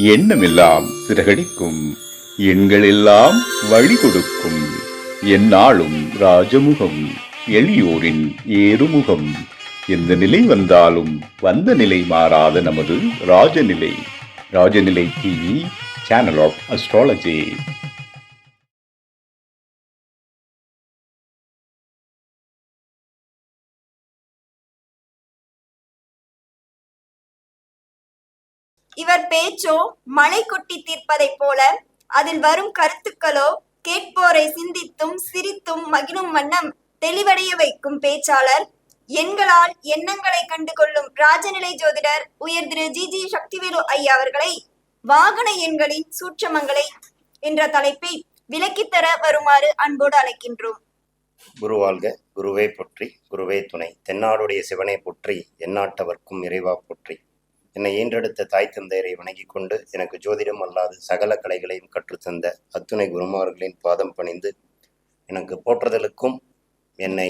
எண்ணமெல்லாம் சிறகடிக்கும், எண்களெல்லாம் வழி கொடுக்கும். எந்நாளும் ராஜமுகம், எளியோரின் ஏறுமுகம். எந்த நிலை வந்தாலும் வந்த நிலை மாறாத நமது Rajanilai. Rajanilai TV, channel of astrology. இவர் பேச்சோ மலை கொட்டி தீர்ப்பதைப் போல, அதில் வரும் கருத்துக்களோ கேட்போரை சிந்தித்தும் சிரித்தும் மகிழும் வண்ணம் தெளிவடைய வைக்கும் பேச்சாளர். எண்களால் எண்ணங்களை கண்டுகொள்ளும் ராஜநிலை ஜோதிடர் உயர் திரு ஜி சக்திவேலு ஐயா அவர்களை வாகன எண்களின் சூட்சமங்களை என்ற தலைப்பை விளக்கித்தர வருமாறு அன்போடு அழைக்கின்றோம். குரு வாழ்க, குருவே போற்றி, குருவே துணை. தென்னாடுடைய சிவனை போற்றி, எந்நாட்டவர்க்கும் இறைவா போற்றி. என்னை ஈன்றெடுத்த தாய் தந்தையரை வணங்கி கொண்டு எனக்கு ஜோதிடம் அல்லாது சகல கலைகளையும் கற்றுத்தந்த அத்துணை குருமார்களின் பாதம் பணிந்து எனக்கு போற்றுதலுக்கும் என்னை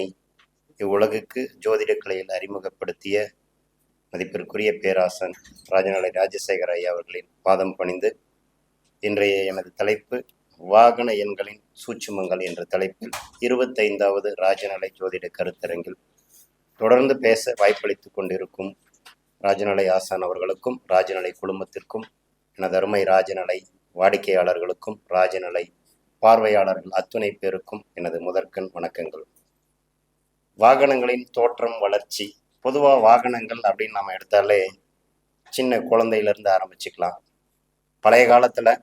இவ்வுலகுக்கு ஜோதிட கலையில் அறிமுகப்படுத்திய மதிப்பிற்குரிய பேராசன் ராஜநிலை ராஜசேகர ஐயா அவர்களின் பாதம் பணிந்து இன்றைய எனது தலைப்பு வாகன எண்களின் சூட்சுமங்கள் என்ற தலைப்பில் 25வது ராஜநிலை ஜோதிட கருத்தரங்கில் தொடர்ந்து பேச வாய்ப்பளித்துக் கொண்டிருக்கும் ராஜநிலை ஆசான் அவர்களுக்கும் ராஜநிலை குழுமத்திற்கும் எனது அருமை ராஜநிலை வாடிக்கையாளர்களுக்கும் ராஜநிலை பார்வையாளர்கள் அத்துணை பேருக்கும் எனது முதற்கண் வணக்கங்கள். வாகனங்களின் தோற்றம் வளர்ச்சி. பொதுவாக வாகனங்கள் அப்படின்னு நம்ம எடுத்தாலே சின்ன குழந்தையிலேருந்து ஆரம்பிச்சுக்கலாம். பழைய காலத்தில்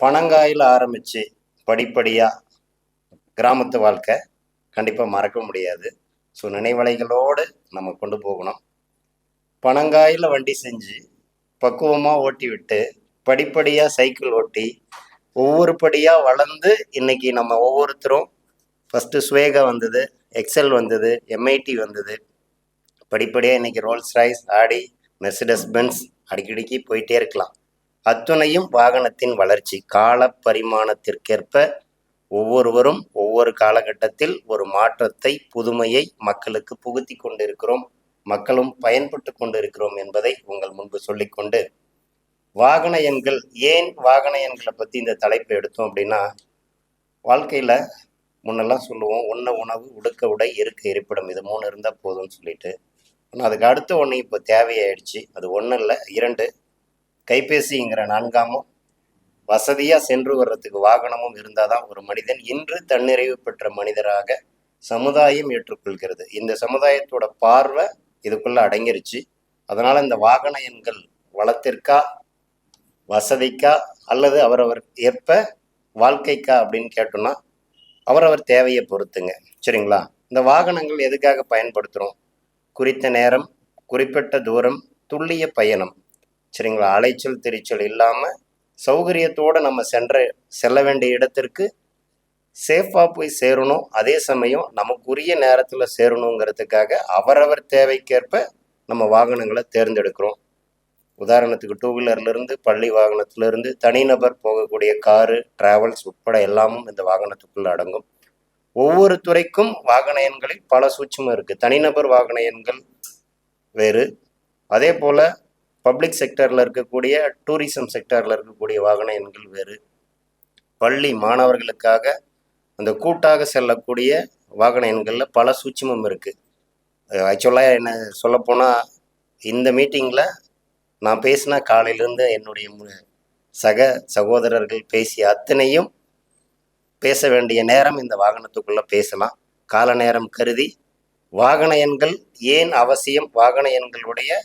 பனங்காயில் ஆரம்பித்து படிப்படியாக கிராமத்து வாழ்க்கை கண்டிப்பாக மறக்க முடியாது. ஸோ நினைவலைகளோடு நம்ம கொண்டு போகணும். பனங்காயில் வண்டி செஞ்சு பக்குவமாக ஓட்டி விட்டு படிப்படியாக சைக்கிள் ஓட்டி ஒவ்வொரு படியாக வளர்ந்து இன்னைக்கு நம்ம ஒவ்வொருத்தரும் ஃபஸ்ட்டு ஸ்வேகா வந்தது, எக்ஸல் வந்தது, எம்ஐடி வந்தது, படிப்படியாக இன்னைக்கு ரோல்ஸ் ராய்ஸ், ஆடி, மெர்சிடஸ் பென்ஸ் அடிக்கடிக்கு போயிட்டே இருக்கலாம். அத்துணையும் வாகனத்தின் வளர்ச்சி. கால பரிமாணத்திற்கேற்ப ஒவ்வொருவரும் ஒவ்வொரு காலகட்டத்தில் ஒரு மாற்றத்தை, புதுமையை மக்களுக்கு புகுத்தி கொண்டிருக்கிறோம், மக்களும் பயன்பட்டு கொண்டிருக்கிறோம் என்பதை உங்கள் முன்பு சொல்லிக்கொண்டு, வாகன எண்கள் ஏன் வாகன எண்களை பற்றி இந்த தலைப்பை எடுத்தோம் அப்படின்னா, வாழ்க்கையில் முன்னெல்லாம் சொல்லுவோம் உண்ண உணவு, உடுக்க உடை, இருக்க இருப்பிடம், இது 3 இருந்தால் போதும்னு சொல்லிட்டு. ஆனால் அதுக்கு அடுத்த ஒன்று இப்போ தேவையாயிடுச்சு. அது ஒன்றும் இல்லை, 2. கைபேசிங்கிற 4ஆமும் வசதியாக சென்று வர்றதுக்கு வாகனமும் இருந்தால் தான் ஒரு மனிதன் இன்று தன்னிறைவு பெற்ற மனிதராக சமுதாயம் ஏற்றுக்கொள்கிறது. இந்த சமுதாயத்தோட பார்வை இதுக்குள்ள அடங்கிருச்சு. அதனால இந்த வாகன எண்கள் வளத்திற்கா, வசதிக்கா, அல்லது அவரவர் ஏற்ப வாழ்க்கைக்கா அப்படின்னு கேட்டோம்னா அவரவர் தேவையை பொறுத்துங்க. சரிங்களா? இந்த வாகனங்கள் எதுக்காக பயன்படுத்துகிறோம்? குறித்த நேரம், குறிப்பிட்ட தூரம், துல்லிய பயணம். சரிங்களா? அலைச்சல் திரிச்சல் இல்லாமல் சௌகரியத்தோடு நம்ம செல்ல வேண்டிய இடத்திற்கு சேஃபாக போய் சேரணும். அதே சமயம் நமக்குரிய நேரத்தில் சேரணுங்கிறதுக்காக அவரவர் தேவைக்கேற்ப நம்ம வாகனங்களை தேர்ந்தெடுக்கிறோம். உதாரணத்துக்கு 2 வீலர்லேருந்து, பள்ளி வாகனத்திலிருந்து, தனிநபர் போகக்கூடிய காரு, டிராவல்ஸ் உட்பட எல்லாமும் இந்த வாகனத்துக்குள்ள அடங்கும். ஒவ்வொரு துறைக்கும் வாகன எண்களில் பல சூட்சமம் இருக்குது. தனிநபர் வாகன எண்கள் வேறு, அதே போல் பப்ளிக் செக்டரில் இருக்கக்கூடிய, டூரிசம் செக்டரில் இருக்கக்கூடிய வாகன எண்கள் வேறு. பள்ளி மாணவர்களுக்காக அந்த கூட்டாக செல்லக்கூடிய வாகன எண்களில் பல சூட்சமம் இருக்குது. ஆக்சுவலாக என்ன சொல்லப்போனால், இந்த மீட்டிங்கில் நான் பேசினா காலையிலேருந்து என்னுடைய சக சகோதரர்கள் பேசிய அத்தனையும் பேச வேண்டிய நேரம் இந்த வாகனத்துக்குள்ளே பேசலாம். கால நேரம் கருதி வாகன எண்கள் ஏன் அவசியம், வாகன எண்களுடைய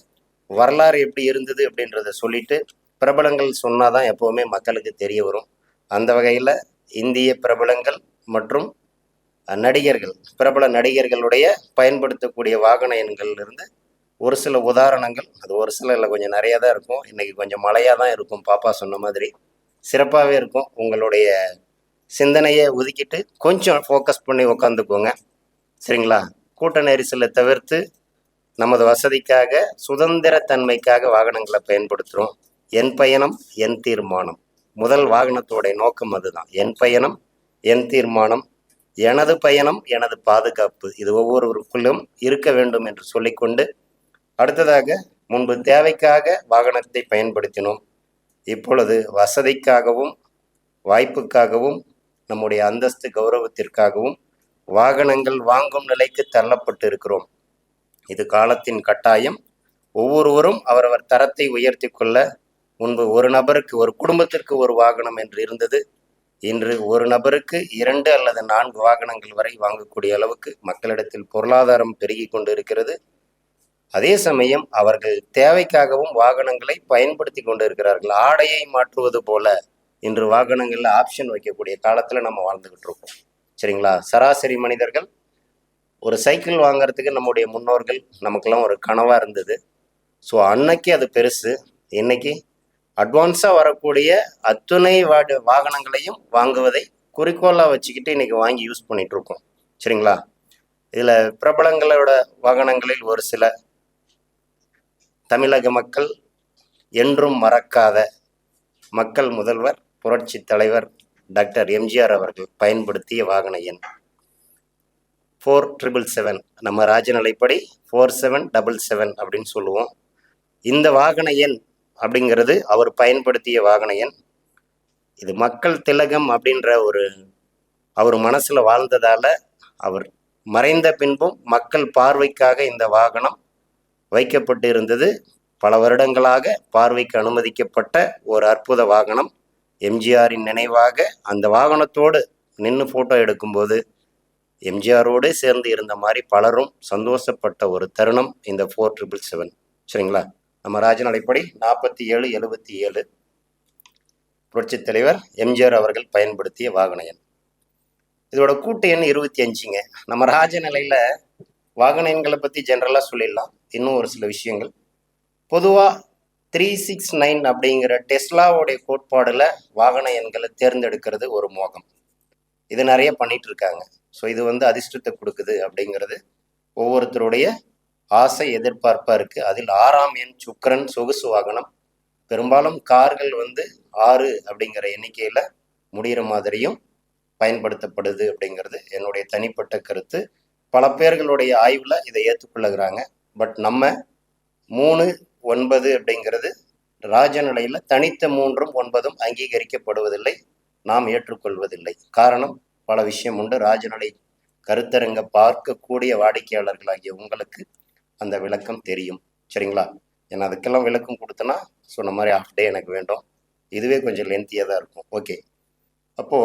வரலாறு எப்படி இருந்தது அப்படின்றத சொல்லிட்டு பிரபலங்கள் சொன்னாதான் எப்போவுமே மக்களுக்கு தெரிய வரும். அந்த வகையில் இந்திய பிரபலங்கள் மற்றும் நடிகர்கள், பிரபல நடிகர்களுடைய பயன்படுத்தக்கூடிய வாகன எண்கள்லேருந்து ஒரு சில உதாரணங்கள். அது ஒரு சில இல்லை, கொஞ்சம் நிறையா தான் இருக்கும். இன்றைக்கி கொஞ்சம் மழையாக தான் இருக்கும். பாப்பா சொன்ன மாதிரி சிறப்பாகவே இருக்கும். உங்களுடைய சிந்தனையை ஒதுக்கிட்டு கொஞ்சம் ஃபோக்கஸ் பண்ணி உக்காந்துக்கோங்க. சரிங்களா? கூட்ட நெரிசலை தவிர்த்து நமது வசதிக்காக, சுதந்திரத்தன்மைக்காக வாகனங்களை பயன்படுத்துகிறோம். என் பயணம் என் தீர்மானம். முதல் வாகனத்தோடைய நோக்கம் அதுதான். என் பயணம் என் தீர்மானம், எனது பயணம் எனது பாதுகாப்பு. இது ஒவ்வொருவருக்குள்ளும் இருக்க வேண்டும் என்று சொல்லிக்கொண்டு, அடுத்ததாக முன்பு தேவைக்காக வாகனத்தை பயன்படுத்தினோம். இப்பொழுது வசதிக்காகவும் வாய்ப்புக்காகவும் நம்முடைய அந்தஸ்து கௌரவத்திற்காகவும் வாகனங்கள் வாங்கும் நிலைக்கு தள்ளப்பட்டு இருக்கிறோம். இது காலத்தின் கட்டாயம். ஒவ்வொருவரும் அவரவர் தரத்தை உயர்த்தி கொள்ள, முன்பு ஒரு நபருக்கு ஒரு குடும்பத்திற்கு ஒரு வாகனம் என்று இருந்தது. இன்று ஒரு நபருக்கு 2 அல்லது 4 வாகனங்கள் வரை வாங்கக்கூடிய அளவுக்கு மக்களிடத்தில் பொருளாதாரம் பெருகி கொண்டு இருக்கிறது. அதே சமயம் அவர்கள் தேவைக்காகவும் வாகனங்களை பயன்படுத்தி கொண்டு இருக்கிறார்கள். ஆடையை மாற்றுவது போல இன்று வாகனங்கள்ல ஆப்ஷன் வைக்கக்கூடிய காலத்துல நம்ம வாழ்ந்துகிட்டு இருக்கோம். சரிங்களா? சராசரி மனிதர்கள் ஒரு சைக்கிள் வாங்குறதுக்கு நம்முடைய முன்னோர்கள் நமக்கெல்லாம் ஒரு கனவா இருந்தது. ஸோ அன்னைக்கு அது பெருசு. இன்னைக்கு அட்வான்ஸா வரக்கூடிய அத்துணை வாகனங்களையும் வாங்குவதை குறிக்கோளாக வச்சுக்கிட்டு இன்னைக்கு வாங்கி யூஸ் பண்ணிட்டு இருக்கோம். சரிங்களா? இதுல பிரபலங்களோட வாகனங்களில் ஒரு சில தமிழக மக்கள் என்றும் மறக்காத மக்கள் முதல்வர் புரட்சி தலைவர் டாக்டர் எம்ஜிஆர் அவர்கள் பயன்படுத்திய வாகன எண் 4777. நம்ம ராஜநிலைப்படி 4777 அப்படின்னு சொல்லுவோம். இந்த வாகன எண் அப்படிங்கிறது அவர் பயன்படுத்திய வாகன எண். இது மக்கள் திலகம் அப்படின்ற அவர் மனசுல வாழ்ந்ததால அவர் மறைந்த பின்பும் மக்கள் பார்வைக்காக இந்த வாகனம் வைக்கப்பட்டு இருந்தது. பல வருடங்களாக பார்வைக்கு அனுமதிக்கப்பட்ட ஒரு அற்புத வாகனம். எம்ஜிஆரின் நினைவாக அந்த வாகனத்தோடு நின்று போட்டோ எடுக்கும்போது எம்ஜிஆரோடு சேர்ந்து இருந்த மாதிரி பலரும் சந்தோஷப்பட்ட ஒரு தருணம் இந்த 4777. சரிங்களா? நம்ம ராஜநிலைப்படி 4777 புரட்சி தலைவர் எம்ஜிஆர் அவர்கள் பயன்படுத்திய வாகன எண். இதோட கூட்டு எண் 25ங்க. நம்ம ராஜநிலையில வாகன எண்களை பத்தி ஜெனரலா சொல்லிடலாம். இன்னும் ஒரு சில விஷயங்கள் பொதுவா 369 அப்படிங்கிற டெஸ்லாவுடைய கோட்பாடுல வாகன எண்களை தேர்ந்தெடுக்கிறது ஒரு மோகம். இது நிறைய பண்ணிட்டு இருக்காங்க. ஸோ இது அதிர்ஷ்டத்தை கொடுக்குது அப்படிங்கிறது ஒவ்வொருத்தருடைய ஆசை எதிர்பார்ப்பா இருக்கு. அதில் 6ஆம் எண் சுக்கிரன் சொகுசு வாகனம். பெரும்பாலும் கார்கள் 6 அப்படிங்கிற எண்ணிக்கையில முடிகிற மாதிரியும் பயன்படுத்தப்படுது அப்படிங்கிறது என்னுடைய தனிப்பட்ட கருத்து. பல பேர்களுடைய ஆய்வுல இதை ஏற்றுக்கொள்ளுகிறாங்க. பட் நம்ம 3, 9 அப்படிங்கிறது ராஜநிலையில தனித்த 3ம் 9ம் அங்கீகரிக்கப்படுவதில்லை, நாம் ஏற்றுக்கொள்வதில்லை. காரணம் பல விஷயம் உண்டு. ராஜநிலை கருத்தரங்க பார்க்கக்கூடிய வாடிக்கையாளர்களாகிய உங்களுக்கு அந்த விளக்கம் தெரியும். சரிங்களா? ஏன்னா அதுக்கெல்லாம் விளக்கம் கொடுத்தனா சொன்ன மாதிரி ஆஃப் டே எனக்கு வேண்டும். இதுவே கொஞ்சம் லென்த்தியாக தான் இருக்கும். ஓகே, அப்போ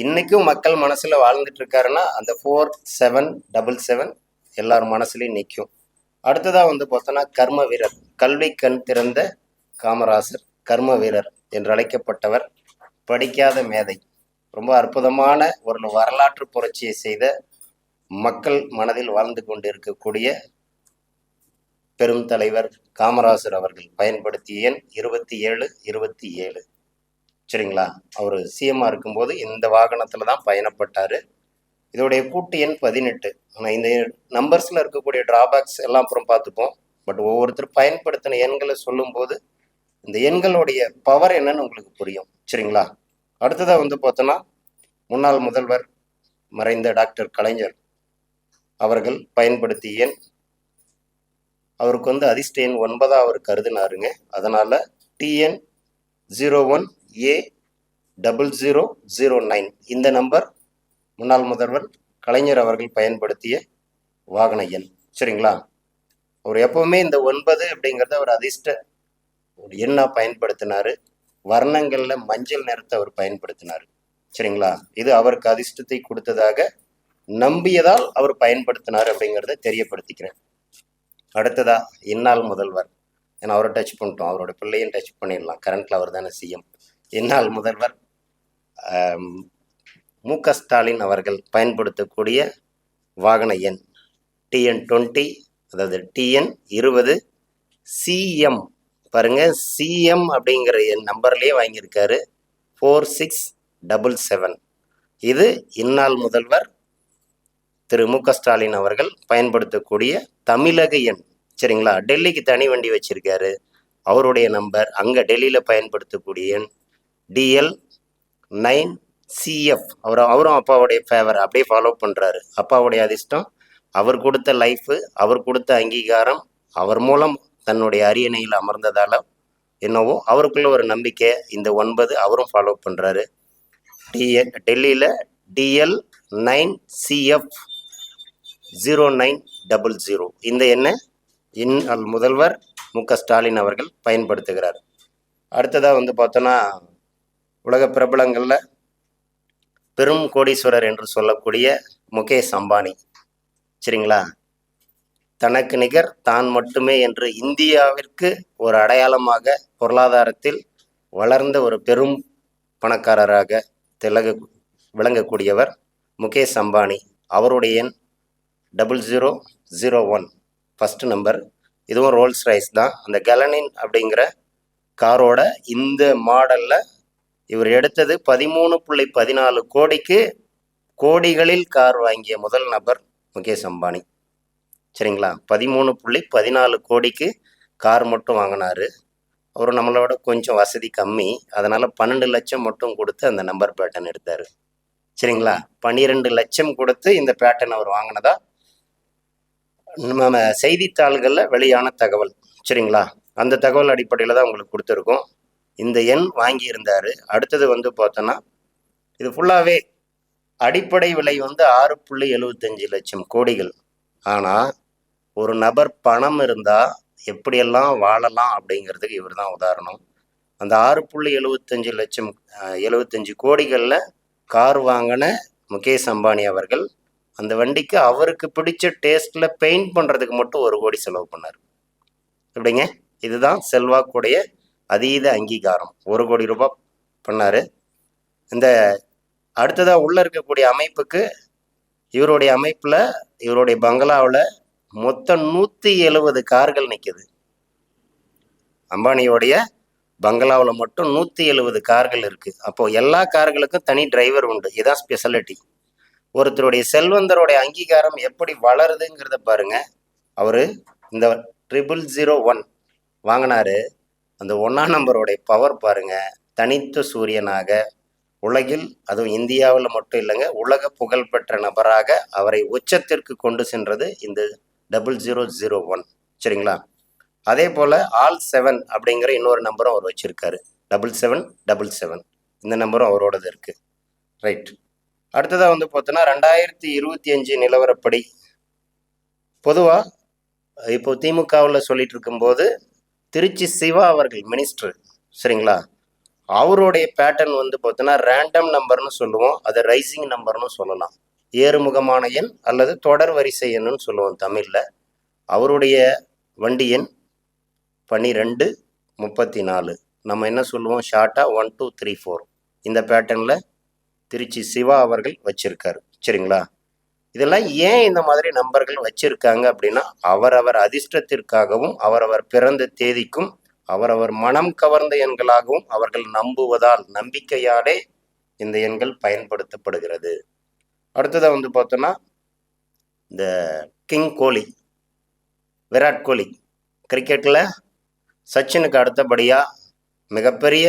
இன்னைக்கும் மக்கள் மனசுல வாழ்ந்துட்டு இருக்காருன்னா அந்த 4777 எல்லார் மனசுலையும் நிற்கும். அடுத்ததா பார்த்தோன்னா கர்ம வீரர், கல்வி கண் திறந்த காமராசர் கர்ம வீரர் என்று அழைக்கப்பட்டவர். படிக்காத மேதை, ரொம்ப அற்புதமான ஒரு வரலாற்று புரட்சியை செய்த மக்கள் மனதில் வாழ்ந்து கொண்டு இருக்கக்கூடிய பெரும் தலைவர் காமராசர் அவர்கள் பயன்படுத்திய எண் 2727. சரிங்களா? அவர் சிஎம்மா இருக்கும்போது இந்த வாகனத்துல தான் பயணப்பட்டாரு. இதோடைய கூட்டு எண் 18. ஆனால் இந்த நம்பர்ஸ்ல இருக்கக்கூடிய டிராபேக்ஸ் எல்லாம் அப்புறம் பார்த்துப்போம். பட் ஒவ்வொருத்தர் பயன்படுத்தின எண்களை சொல்லும்போது இந்த எண்களுடைய பவர் என்னன்னு உங்களுக்கு புரியும். சரிங்களா? அடுத்ததா பார்த்தோன்னா முன்னாள் முதல்வர் மறைந்த டாக்டர் கலைஞர் அவர்கள் பயன்படுத்திய எண், அவருக்கு அதிர்ஷ்ட எண் 9 அவர் கருதினாருங்க. அதனால TN 01A0009 இந்த நம்பர் முன்னாள் முதல்வர் கலைஞர் அவர்கள் பயன்படுத்திய வாகன எண். சரிங்களா? அவர் எப்பவுமே இந்த 9 அப்படிங்கிறத அவர் அதிர்ஷ்ட ஒரு எண்ணா பயன்படுத்தினாரு. வர்ணங்கள்ல மஞ்சள் நிறத்தை அவர் பயன்படுத்தினாரு. சரிங்களா? இது அவருக்கு அதிர்ஷ்டத்தை கொடுத்ததாக நம்பியதால் அவர் பயன்படுத்தினார் அப்படிங்கிறத தெரியப்படுத்திக்கிறேன். அடுத்ததா இந்நாள் முதல்வர், ஏன்னா அவரை டச் பண்ணிட்டோம், அவரோட பிள்ளையும் டச் பண்ணிடலாம். கரண்ட்ல அவர் தானே சிஎம். இந்நாள் முதல்வர் மு.க. ஸ்டாலின் அவர்கள் பயன்படுத்தக்கூடிய வாகன எண் TN 20, அதாவது TN 20 CM. பாருங்க, சிஎம் அப்படிங்கிற என் நம்பர்லயே வாங்கியிருக்காரு 4677. இது இந்நாள் முதல்வர் திரு மு.க. ஸ்டாலின் அவர்கள் பயன்படுத்தக்கூடிய தமிழக எண். சரிங்களா? டெல்லிக்கு தனி வண்டி வச்சிருக்காரு. அவருடைய நம்பர் அங்க டெல்லியில பயன்படுத்தக்கூடிய எண் DL 9CF. அவரும் அப்பாவுடைய ஃபேவர் அப்படியே ஃபாலோ பண்றாரு. அப்பாவுடைய அதிர்ஷ்டம், அவர் கொடுத்த லைஃப், அவர் கொடுத்த அங்கீகாரம், அவர் மூலம் தன்னுடைய அரியணையில் அமர்ந்ததால என்னவோ அவருக்குள்ள ஒரு நம்பிக்கை. இந்த 9 அவரும் ஃபாலோ பண்ணுறாரு. டெல்லியில் DL9CF0900 இந்த எண்ணை முதல்வர் மு.க.ஸ்டாலின் அவர்கள் பயன்படுத்துகிறார். அடுத்ததாக வந்து பார்த்தோன்னா உலக பிரபலங்களில் பெரும் கோடீஸ்வரர் என்று சொல்லக்கூடிய முகேஷ் அம்பானி, சரிங்களா, தனக்கு நிகர் தான் மட்டுமே என்று இந்தியாவிற்கு ஒரு அடையாளமாக பொருளாதாரத்தில் வளர்ந்த ஒரு பெரும் பணக்காரராக விளங்கக்கூடியவர் முகேஷ் அம்பானி. அவருடைய எண் 0001 ஃபஸ்ட்டு நம்பர். இதுவும் ரோல்ஸ் ரைஸ் தான். அந்த கலனின் அப்படிங்கிற காரோட இந்த மாடலில் இவர் எடுத்தது 13.14 கோடிக்கு கோடிகளில் கார் வாங்கிய முதல் நபர் முகேஷ் அம்பானி, சரிங்களா. 13.14 கோடிக்கு கார் மட்டும் வாங்கினார். அவர் நம்மளோட கொஞ்சம் வசதி கம்மி, அதனால் 12 லட்சம் மட்டும் கொடுத்து அந்த நம்பர் பேட்டர்ன் எடுத்தார், சரிங்களா. 12 லட்சம் கொடுத்து இந்த பேட்டர்ன் அவர் வாங்கினதா நம்ம செய்தித்தாள்களில் வெளியான தகவல், சரிங்களா. அந்த தகவல் அடிப்படையில் தான் உங்களுக்கு கொடுத்துருக்கோம். இந்த எண் வாங்கியிருந்தார். அடுத்தது வந்து பார்த்தோன்னா இது ஃபுல்லாகவே அடிப்படை விலை வந்து 6.75 லட்சம் கோடிகள். ஆனால் ஒரு நபர் பணம் இருந்தால் எப்படியெல்லாம் வாழலாம் அப்படிங்கிறதுக்கு இவர் தான் உதாரணம். அந்த 6.75 கோடிகளில் கார் வாங்கின முகேஷ் அம்பானி அவர்கள் அந்த வண்டிக்கு அவருக்கு பிடிச்ச டேஸ்ட்டில் பெயிண்ட் பண்ணுறதுக்கு மட்டும் 1 கோடி செலவு பண்ணார். எப்படிங்க? இதுதான் செல்வாக்குடைய அதீத அங்கீகாரம். 1 கோடி ரூபாய் பண்ணார். இந்த அடுத்ததாக உள்ளே இருக்கக்கூடிய அமைப்புக்கு இவருடைய அமைப்பில் இவருடைய பங்களாவில் மொத்தம் 170 கார்கள் நிற்குது. அம்பானியோடைய பங்களாவில் மட்டும் 170 கார்கள் இருக்குது. அப்போது எல்லா கார்களுக்கும் தனி டிரைவர் உண்டு. இதுதான் ஸ்பெஷாலிட்டி. ஒருத்தருடைய செல்வந்தருடைய அங்கீகாரம் எப்படி வளருதுங்கிறத பாருங்க. அவர் இந்த 0001 வாங்கினாரு. அந்த 1ஆம் நம்பருடைய பவர் பாருங்க. தனித்த சூரியனாக உலகில், அதுவும் இந்தியாவில் மட்டும் இல்லைங்க, உலக புகழ்பெற்ற நபராக அவரை உச்சத்திற்கு கொண்டு சென்றது இந்த 0001, சரிங்களா. அதே போல் ஆல் 7 அப்படிங்கிற இன்னொரு நம்பரும் அவர் வச்சுருக்காரு. 7777 இந்த நம்பரும் அவரோடது இருக்குது. ரைட். அடுத்ததாக வந்து பார்த்தோன்னா 2025 நிலவரப்படி பொதுவாக இப்போ திமுகவில் சொல்லிட்டு இருக்கும்போது திருச்சி சிவா அவர்கள் மினிஸ்டர், சரிங்களா, அவருடைய பேட்டர்ன் வந்து பார்த்தோன்னா ரேண்டம் நம்பர்னு சொல்லுவோம், அது ரைசிங் நம்பர்னு சொல்லலாம், ஏறுமுகமான எண் அல்லது தொடர் வரிசை எண்ணுன்னு சொல்லுவோம் தமிழில். அவருடைய வண்டி எண் 1234. நம்ம என்ன சொல்லுவோம் ஷார்ட்டாக 1 2 3 4. இந்த பேட்டர்னில் திருச்சி சிவா அவர்கள் வச்சிருக்காரு, சரிங்களா. இதெல்லாம் ஏன் இந்த மாதிரி நம்பர்கள் வச்சிருக்காங்க அப்படின்னா அவரவர் அதிர்ஷ்டத்திற்காகவும் அவரவர் பிறந்த தேதிக்கும் அவரவர் மனம் கவர்ந்த எண்களாகவும் அவர்கள் நம்புவதால், நம்பிக்கையாலே இந்த எண்கள் பயன்படுத்தப்படுகிறது. அடுத்ததாக வந்து பார்த்தோன்னா இந்த கிங் கோலி, விராட் கோலி, கிரிக்கெட்டில் சச்சினுக்கு அடுத்தபடியாக மிகப்பெரிய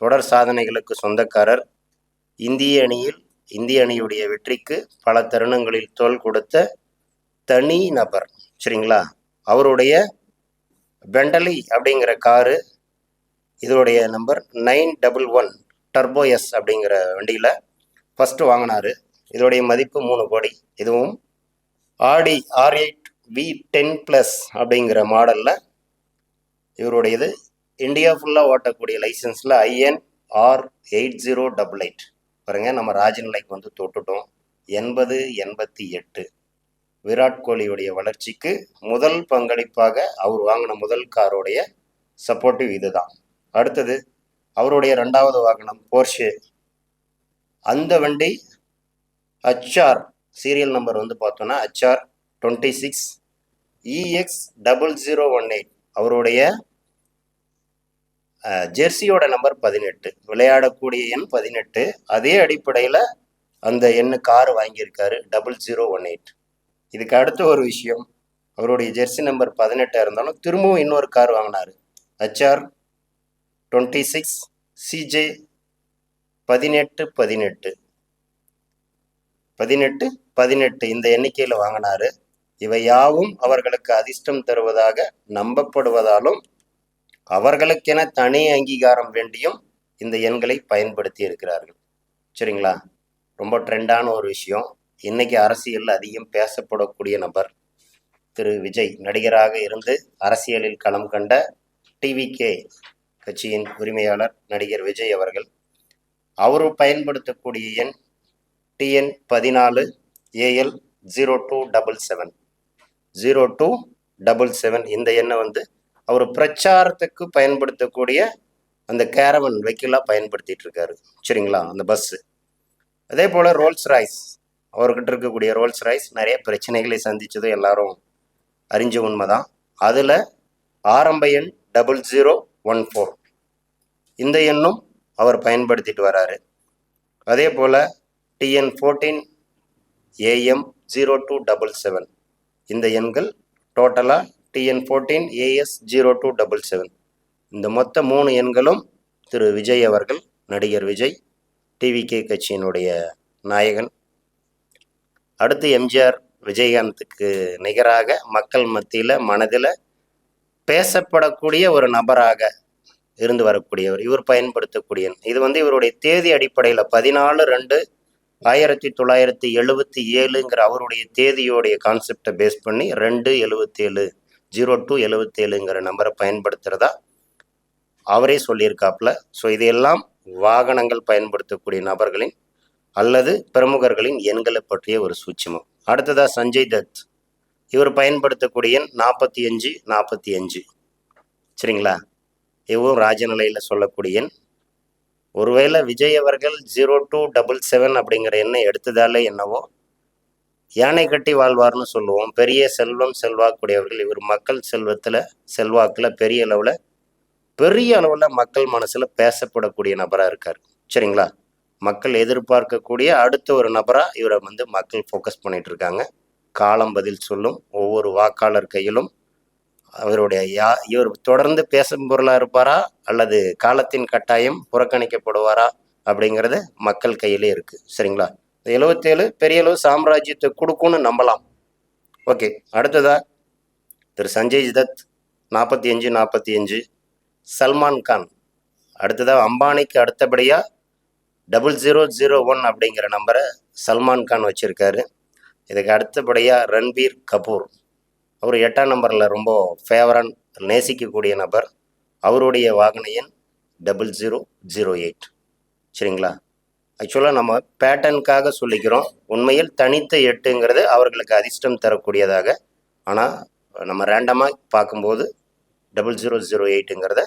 தொடர் சாதனைகளுக்கு சொந்தக்காரர். இந்திய அணியுடைய வெற்றிக்கு பல தருணங்களில் தோள் கொடுத்த தனி நபர், சரிங்களா. அவருடைய பெண்டலி அப்படிங்கிற காரு, இதோடைய நம்பர் 911 டர்போ எஸ் அப்படிங்கிற வண்டியில் ஃபஸ்ட்டு வாங்கினார். இதோடைய மதிப்பு 3 கோடி. இதுவும் ஆடி R8 V10+ அப்படிங்கிற மாடலில் இவருடையது. இந்தியா ஃபுல்லாக ஓட்டக்கூடிய லைசன்ஸில் IN R8088 பாருங்க. நம்ம ராஜநிலைக்கு வந்து தொட்டுட்டோம். 80 88. விராட் கோலியுடைய வளர்ச்சிக்கு முதல் பங்களிப்பாக அவர் வாங்கின முதல் காரோடைய சப்போர்ட்டிவ் இதுதான். அடுத்தது அவருடைய 2வது வாகனம் போர்ஷே. அந்த வண்டி HR சீரியல் நம்பர் வந்து பார்த்தோன்னா HR 26 EX0018. அவருடைய ஜெர்சியோட நம்பர் 18, விளையாடக்கூடிய எண் 18. அதே அடிப்படையில் அந்த எண்ணு கார் வாங்கியிருக்காரு 0018. இதுக்கு அடுத்த ஒரு விஷயம், அவருடைய ஜெர்சி நம்பர் 18 இருந்தாலும் திரும்பவும் இன்னொரு கார் வாங்கினார். HR 26 CJ 18 இந்த எண்ணிக்கையில் வாங்கினார். இவை யாவும் அவர்களுக்கு அதிர்ஷ்டம் தருவதாக நம்பப்படுவதாலும் அவர்களுக்கென தனி அங்கீகாரம் வேண்டியும் இந்த எண்களை பயன்படுத்தி இருக்கிறார்கள். சரிங்களா? ரொம்ப ட்ரெண்டான ஒரு விஷயம். இன்னைக்கு அரசியலில் அதிகம் பேசப்படக்கூடிய நபர் திரு விஜய். நடிகராக இருந்து அரசியலில் களம் கண்ட டிவிகே கட்சியின் உரிமையாளர் நடிகர் விஜய் அவர்கள். அவர் பயன்படுத்தக்கூடிய எண் TN 14 AL 0277 0277. இந்த எண்ணை அவர் பிரச்சாரத்துக்கு பயன்படுத்தக்கூடிய அந்த கேரவன் வெஹிக்கிளாக பயன்படுத்திட்டு இருக்காரு. சரிங்களா? அந்த பஸ்ஸு. அதே போல் ரோல்ஸ் ராய்ஸ், அவர்கிட்ட இருக்கக்கூடிய ரோல்ஸ் ராய்ஸ் நிறைய பிரச்சனைகளை சந்தித்தது எல்லாரும் அறிஞ்ச உண்மைதான். அதில் ஆரம்ப எண் 0014. இந்த எண்ணும் அவர் பயன்படுத்திட்டு வராரு. அதே போல் TN 14 AM 0277. இந்த எண்கள் டோட்டலாக TN 14 AS 0277. இந்த மொத்த 3 எண்களும் திரு விஜய் அவர்கள், நடிகர் விஜய், டிவிகே கட்சியினுடைய நாயகன். அடுத்து எம்ஜிஆர், விஜயகாந்துக்கு நிகராக மக்கள் மத்தியில் மனதில் பேசப்படக்கூடிய ஒரு நபராக இருந்து வரக்கூடியவர். இவர் பயன்படுத்தக்கூடிய இது இவருடைய தேதி அடிப்படையில் 14/2/1977 அவருடைய தேதியோடைய கான்செப்டை பேஸ் பண்ணி 277 0277 நம்பரை பயன்படுத்துகிறதா அவரே சொல்லியிருக்காப்புல. ஸோ இதையெல்லாம் வாகனங்கள் பயன்படுத்தக்கூடிய நபர்களின் அல்லது பிரமுகர்களின் எண்களை பற்றிய ஒரு சூட்சமம். அடுத்ததாக சஞ்சய் தத், இவர் பயன்படுத்தக்கூடிய எண் 4545. சரிங்களா? இவரும் ராஜநிலையில் சொல்லக்கூடிய எண். ஒருவேளை விஜய் அவர்கள் 0277 அப்படிங்கிற எண்ணை எடுத்ததாலே என்னவோ யானை கட்டி வாழ்வார்னு சொல்லுவோம். பெரிய செல்வம் செல்வாக்குடையவர்கள். இவர் மக்கள் செல்வாக்கில் பெரிய அளவில் மக்கள் மனசில் பேசப்படக்கூடிய நபராக இருக்கார். சரிங்களா? மக்கள் எதிர்பார்க்கக்கூடிய அடுத்த ஒரு நபராக இவரை மக்கள் ஃபோக்கஸ் பண்ணிட்டு இருக்காங்க. காலம் பதில் சொல்லும். ஒவ்வொரு வாக்காளர் கையிலும் இவர் தொடர்ந்து பேசும் பொருளாக இருப்பாரா அல்லது காலத்தின் கட்டாயம் புறக்கணிக்கப்படுவாரா அப்படிங்கிறது மக்கள் கையிலே இருக்குது. சரிங்களா? 77 பெரிய அளவு சாம்ராஜ்யத்தை கொடுக்கும்னு நம்பலாம். ஓகே. அடுத்ததா திரு சஞ்சய் தத் 4545. சல்மான் கான் அடுத்ததாக அம்பானிக்கு அடுத்தபடியாக 0001 அப்படிங்கிற நம்பரை சல்மான் கான் வச்சுருக்காரு. இதுக்கு அடுத்தபடியாக ரன்பீர் கபூர், அவர் 8ஆம் நம்பரில் ரொம்ப ஃபேவரான் நேசிக்கக்கூடிய நபர். அவருடைய வாகன எண் 0008. சரிங்களா? ஆக்சுவலாக நம்ம பேட்டர்னுக்காக சொல்லிக்கிறோம். உண்மையில் தனித்த 8ங்கிறது அவர்களுக்கு அதிர்ஷ்டம் தரக்கூடியதாக. ஆனால் நம்ம ரேண்டமாக பார்க்கும்போது 0008ங்கிறத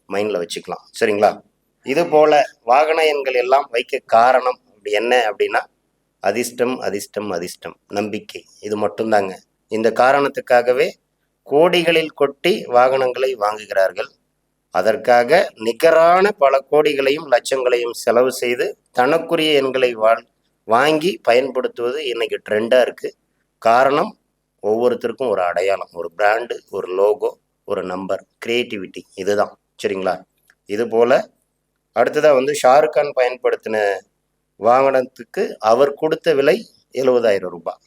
மைண்டில் வச்சுக்கலாம். சரிங்களா? இது போல் வாகன எண்கள் எல்லாம் வைக்க காரணம் என்ன அப்படின்னா அதிர்ஷ்டம், நம்பிக்கை. இது மட்டும்தாங்க. இந்த காரணத்துக்காகவே கோடிகளில் கொட்டி வாகனங்களை வாங்குகிறார்கள். அதற்காக நிகரான பல கோடிகளையும் லட்சங்களையும் செலவு செய்து தனக்குரிய எண்களை வாங்கி பயன்படுத்துவது இன்னைக்கு ட்ரெண்டாக இருக்குது. காரணம், ஒவ்வொருத்தருக்கும் ஒரு அடையாளம், ஒரு பிராண்டு, ஒரு லோகோ, ஒரு நம்பர், கிரியேட்டிவிட்டி. இதுதான். சரிங்களா? இது போல் அடுத்ததாக ஷாருக் கான் பயன்படுத்தின வாகனத்துக்கு அவர் கொடுத்த விலை 70,000 ரூபாய்.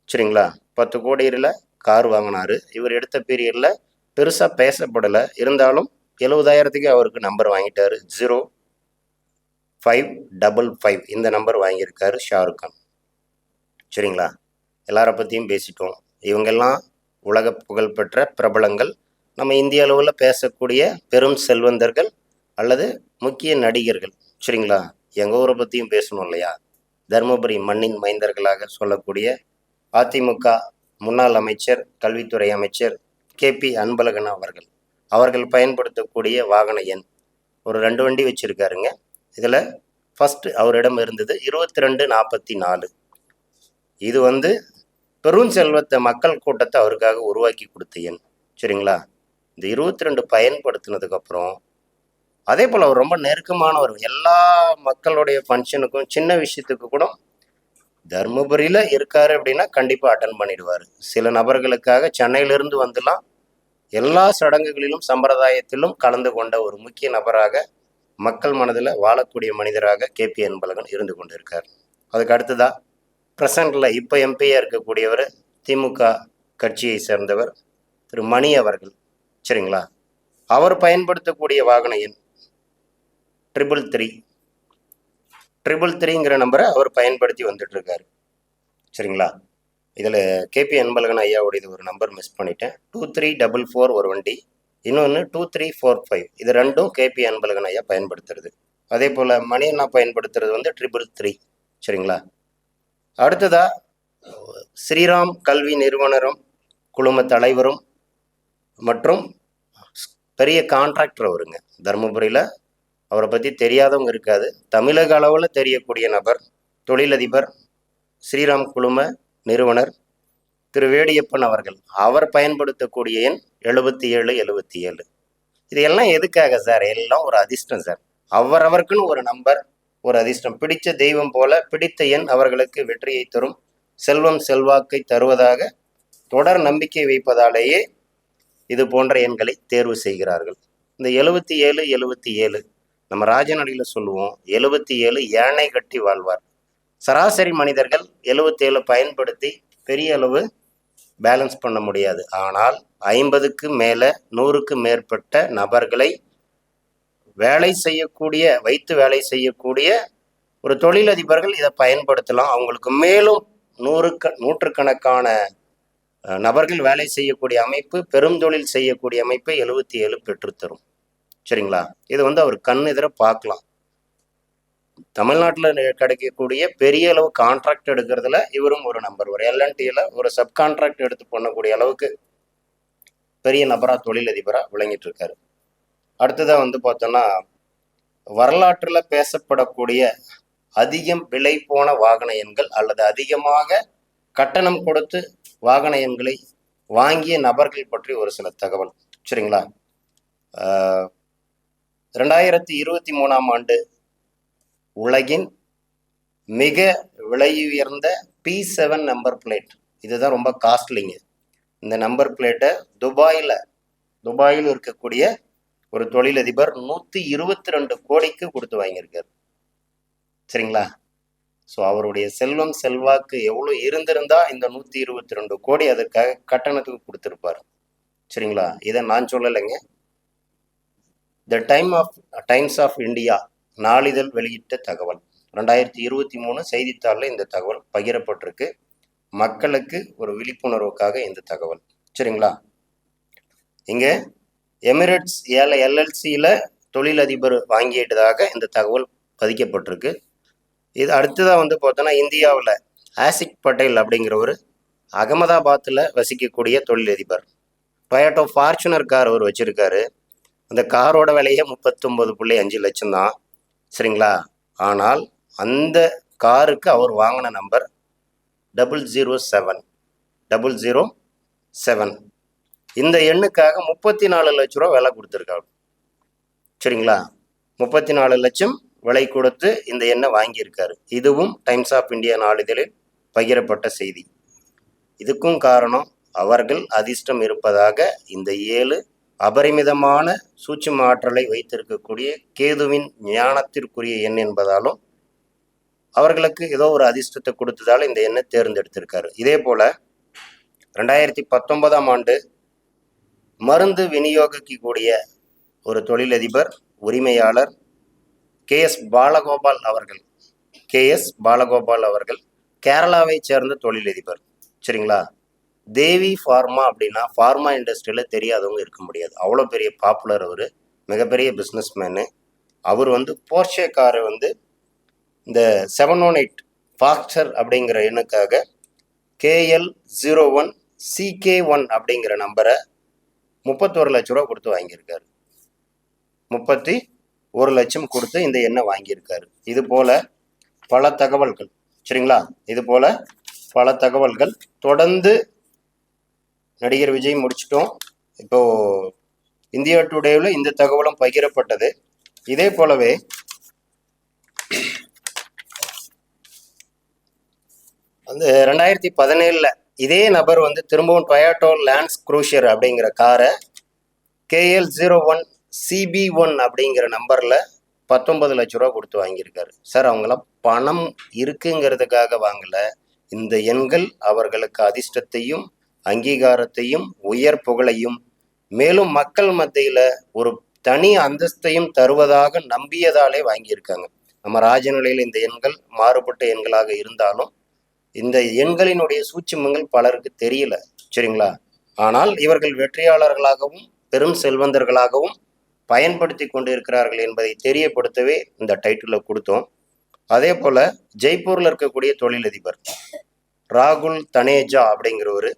சரிங்களா? 10 கோடியில் கார் வாங்கினார். இவர் எடுத்த பீரியடில் பெருசாக பேசப்படலை. இருந்தாலும் 70,000க்கு அவருக்கு நம்பர் வாங்கிட்டார். 0555 இந்த நம்பர் வாங்கியிருக்காரு ஷாருக் கான். சரிங்களா? எல்லாரை பற்றியும் பேசிட்டோம். இவங்கெல்லாம் உலக புகழ்பெற்ற பிரபலங்கள். நம்ம இந்திய அளவில் பேசக்கூடிய பெரும் செல்வந்தர்கள் அல்லது முக்கிய நடிகர்கள். சரிங்களா? எங்கள் ஊரை பற்றியும் பேசணும் இல்லையா? தருமபுரி மண்ணின் மைந்தர்களாக சொல்லக்கூடிய அதிமுக முன்னாள் அமைச்சர், கல்வித்துறை அமைச்சர் KP அன்பழகன் அவர்கள் பயன்படுத்தக்கூடிய வாகன எண் ஒரு 2 வண்டி வச்சுருக்காருங்க. இதில் ஃபஸ்ட்டு அவரிடம் இருந்தது 2244. இது பெரும் செல்வத்தை, மக்கள் கூட்டத்தை அவருக்காக உருவாக்கி கொடுத்த எண். சரிங்களா? இந்த 22 பயன்படுத்தினதுக்கப்புறம் அதே போல் அவர் ரொம்ப நெருக்கமானவர். எல்லா மக்களுடைய ஃபங்க்ஷனுக்கும், சின்ன விஷயத்துக்கு கூட தர்மபுரியில் இருக்காரு அப்படின்னா கண்டிப்பாக அட்டன் பண்ணிடுவார். சில நபர்களுக்காக சென்னையிலிருந்து வந்துலாம் எல்லா சடங்குகளிலும் சம்பிரதாயத்திலும் கலந்து கொண்ட ஒரு முக்கிய நபராக, மக்கள் மனதில் வாழக்கூடிய மனிதராக KP அன்பழகன் இருந்து கொண்டு இருக்கார். அதுக்கு அடுத்ததாக ப்ரெசண்டில் இப்போ MP-யாக இருக்கக்கூடியவர், திமுக கட்சியை சேர்ந்தவர் திரு மணி அவர்கள். சரிங்களா? அவர் பயன்படுத்தக்கூடிய வாகன எண் 333. 333ங்கிற நம்பரை அவர் பயன்படுத்தி வந்துட்டு இருக்காரு. சரிங்களா? இதில் கேபி அன்பழகன் ஐயாவுடைய ஒரு நம்பர் மிஸ் பண்ணிட்டேன். 2344 ஒரு வண்டி, இன்னொன்று 2345. இது ரெண்டும் கேபி அன்பழகன் ஐயா பயன்படுத்துறது. அதே போல் மணி அண்ணா பயன்படுத்துறது வந்து 333. சரிங்களா? அடுத்ததா ஸ்ரீராம் கல்வி நிறுவனரும் குழும தலைவரும் மற்றும் பெரிய கான்ட்ராக்டர் அவருங்க. தருமபுரியில் அவரை பற்றி தெரியாதவங்க இருக்காது. தமிழக அளவில் தெரியக்கூடிய நபர், தொழிலதிபர், ஸ்ரீராம் குழும நிறுவனர் திரு வேடியப்பன் அவர்கள். அவர் பயன்படுத்தக்கூடிய எண் 7777. இது எல்லாம் எதுக்காக சார்? எல்லாம் ஒரு அதிர்ஷ்டம் சார். அவரவருக்குன்னு ஒரு நம்பர், ஒரு அதிர்ஷ்டம். பிடிச்ச தெய்வம் போல பிடித்த எண் அவர்களுக்கு வெற்றியை தரும், செல்வம் செல்வாக்கை தருவதாக தொடர் நம்பிக்கை வைப்பதாலேயே இது போன்ற எண்களை தேர்வு செய்கிறார்கள். இந்த 77 நம்ம ராஜநடியில் சொல்லுவோம், 77 யானை கட்டி வாழ்வார். சராசரி மனிதர்கள் 77 பயன்படுத்தி பெரிய அளவு பேலன்ஸ் பண்ண முடியாது. ஆனால் 50க்கு மேலே 100க்கு மேற்பட்ட நபர்களை வேலை செய்யக்கூடிய ஒரு தொழிலதிபர்கள் இதை பயன்படுத்தலாம். அவங்களுக்கு மேலும் நூற்றுக்கணக்கான நபர்கள் வேலை செய்யக்கூடிய அமைப்பு, பெருந்தொழில் செய்யக்கூடிய அமைப்பை 77 பெற்றுத்தரும். சரிங்களா? இது வந்து அவர் கண் எதிர பார்க்கலாம். தமிழ்நாட்டில் கிடைக்கக்கூடிய பெரிய அளவு கான்ட்ராக்ட் எடுக்கிறதுல இவரும் ஒரு நம்பர். ஒரு எல்என்டியில் ஒரு சப் கான்ட்ராக்ட் எடுத்து பண்ணக்கூடிய அளவுக்கு பெரிய நபராக தொழிலதிபராக விளங்கிட்டு இருக்காரு. அடுத்ததாக வந்து பார்த்தோன்னா, வரலாற்றில் பேசப்படக்கூடிய அதிகம் விலை போன வாகன எண்கள் அல்லது அதிகமாக கட்டணம் கொடுத்து வாகன எண்களை வாங்கிய நபர்கள் பற்றி ஒரு சில தகவல். சரிங்களா? 2023ஆம் ஆண்டு உலகின் மிக விலையுயர்ந்த P7 நம்பர் பிளேட், இதுதான் ரொம்ப காஸ்ட்லிங்க. இந்த நம்பர் பிளேட்டை துபாயில் இருக்கக்கூடிய ஒரு தொழிலதிபர் 122 கோடிக்கு கொடுத்து வாங்கியிருக்காரு. சரிங்களா? ஸோ அவருடைய செல்வம் செல்வாக்கு எவ்வளோ இருந்திருந்தா இந்த 122 கோடி அதற்காக கட்டணத்துக்கு கொடுத்துருப்பார். சரிங்களா? இதை நான் சொல்லலைங்க. த டைம்ஸ் ஆஃப் இந்தியா நாளிதழ் வெளியிட்ட தகவல். 2023 செய்தித்தாளில் இந்த தகவல் பகிரப்பட்டிருக்கு. மக்களுக்கு ஒரு விழிப்புணர்வுக்காக இந்த தகவல். சரிங்களா? இங்கே எமிரேட்ஸ் LLCயில் தொழிலதிபர் வாங்கிட்டதாக இந்த தகவல் பதிக்கப்பட்டிருக்கு. இது அடுத்ததாக வந்து பார்த்தோன்னா, இந்தியாவில் ஆசிக் பட்டேல் அப்படிங்கிறவர் அகமதாபாத்தில் வசிக்கக்கூடிய தொழிலதிபர். டொயோட்டோ ஃபார்ச்சுனர் கார் அவர் வச்சுருக்காரு. அந்த காரோட விலையே 39.5 லட்சம் தான். சரிங்களா? ஆனால் அந்த காருக்கு அவர் வாங்கின நம்பர் 007. இந்த எண்ணுக்காக 34 லட்ச ரூபா விலை கொடுத்துருக்காரு. சரிங்களா? 34 லட்சம் விலை கொடுத்து இந்த எண்ணை வாங்கியிருக்காரு. இதுவும் டைம்ஸ் ஆஃப் இந்தியா நாளிதழில் பகிரப்பட்ட செய்தி. இதுக்கும் காரணம் அவர்கள் அதிர்ஷ்டம் இருப்பதாக இந்த 7 அபரிமிதமான சூட்சும ஆற்றலை வைத்திருக்கக்கூடிய கேதுவின் ஞானத்திற்குரிய எண் என்பதாலும் அவர்களுக்கு ஏதோ ஒரு அதிர்ஷ்டத்தை கொடுத்ததால் இந்த எண்ணை தேர்ந்தெடுத்திருக்காரு. இதே போல 2019ஆம் ஆண்டு மருந்து விநியோகிக்கக்கூடிய ஒரு தொழிலதிபர், உரிமையாளர் KS பாலகோபால் அவர்கள் கேரளாவை சேர்ந்த தொழிலதிபர். சரிங்களா? தேவி ஃபார்மா அப்படின்னா ஃபார்மா இண்டஸ்ட்ரியில் தெரியாதவங்க இருக்க முடியாது. அவ்வளோ பெரிய பாப்புலர் அவர், மிகப்பெரிய பிஸ்னஸ்மேனு. அவர் வந்து போர்ஷே காரை வந்து இந்த 718 ஃபாஸ்டர் அப்படிங்கிற எண்ணுக்காக KL01 CK1 அப்படிங்கிற நம்பரை 31 லட்ச ரூபா கொடுத்து வாங்கியிருக்காரு. 31 லட்சம் கொடுத்து இந்த எண்ணை வாங்கியிருக்காரு. இது போல பல தகவல்கள். சரிங்களா? இது போல பல தகவல்கள் தொடர்ந்து நடிகர் விஜய் முடிச்சிட்டோம். இப்போ இந்தியா டுடேவில் இந்த தகவலும் பகிரப்பட்டது. இதே போலவே வந்து 2017 இதே நபர் வந்து திரும்பவும் டொயோட்டோ லான்ஸ் க்ரூஷர் அப்படிங்கிற காரை KL01 CB1 அப்படிங்கிற நம்பரில் 19 லட்ச ரூபா கொடுத்து வாங்கியிருக்காரு. சார், அவங்களாம் பணம் இருக்குங்கிறதுக்காக வாங்கலை. இந்த எண்கள் அவர்களுக்கு அதிர்ஷ்டத்தையும் அங்கீகாரத்தையும் உயர் புகழையும் மேலும் மக்கள் மத்தியில ஒரு தனி அந்தஸ்தையும் தருவதாக நம்பியதாலே வாங்கியிருக்காங்க. நம்ம ராஜநிலையில் இந்த எண்கள் மாறுபட்ட எண்களாக இருந்தாலும் இந்த எண்களினுடைய சூட்சுமங்கள் பலருக்கு தெரியல, சரிங்களா? ஆனால் இவர்கள் வெற்றியாளர்களாகவும் பெரும் செல்வந்தர்களாகவும் பயன்படுத்தி கொண்டு இருக்கிறார்கள் என்பதை தெரியப்படுத்தவே இந்த டைட்டிலை கொடுத்தோம். அதே போல ஜெய்ப்பூர்ல இருக்கக்கூடிய தொழிலதிபர் ராகுல் தனேஜா அப்படிங்கிறவர்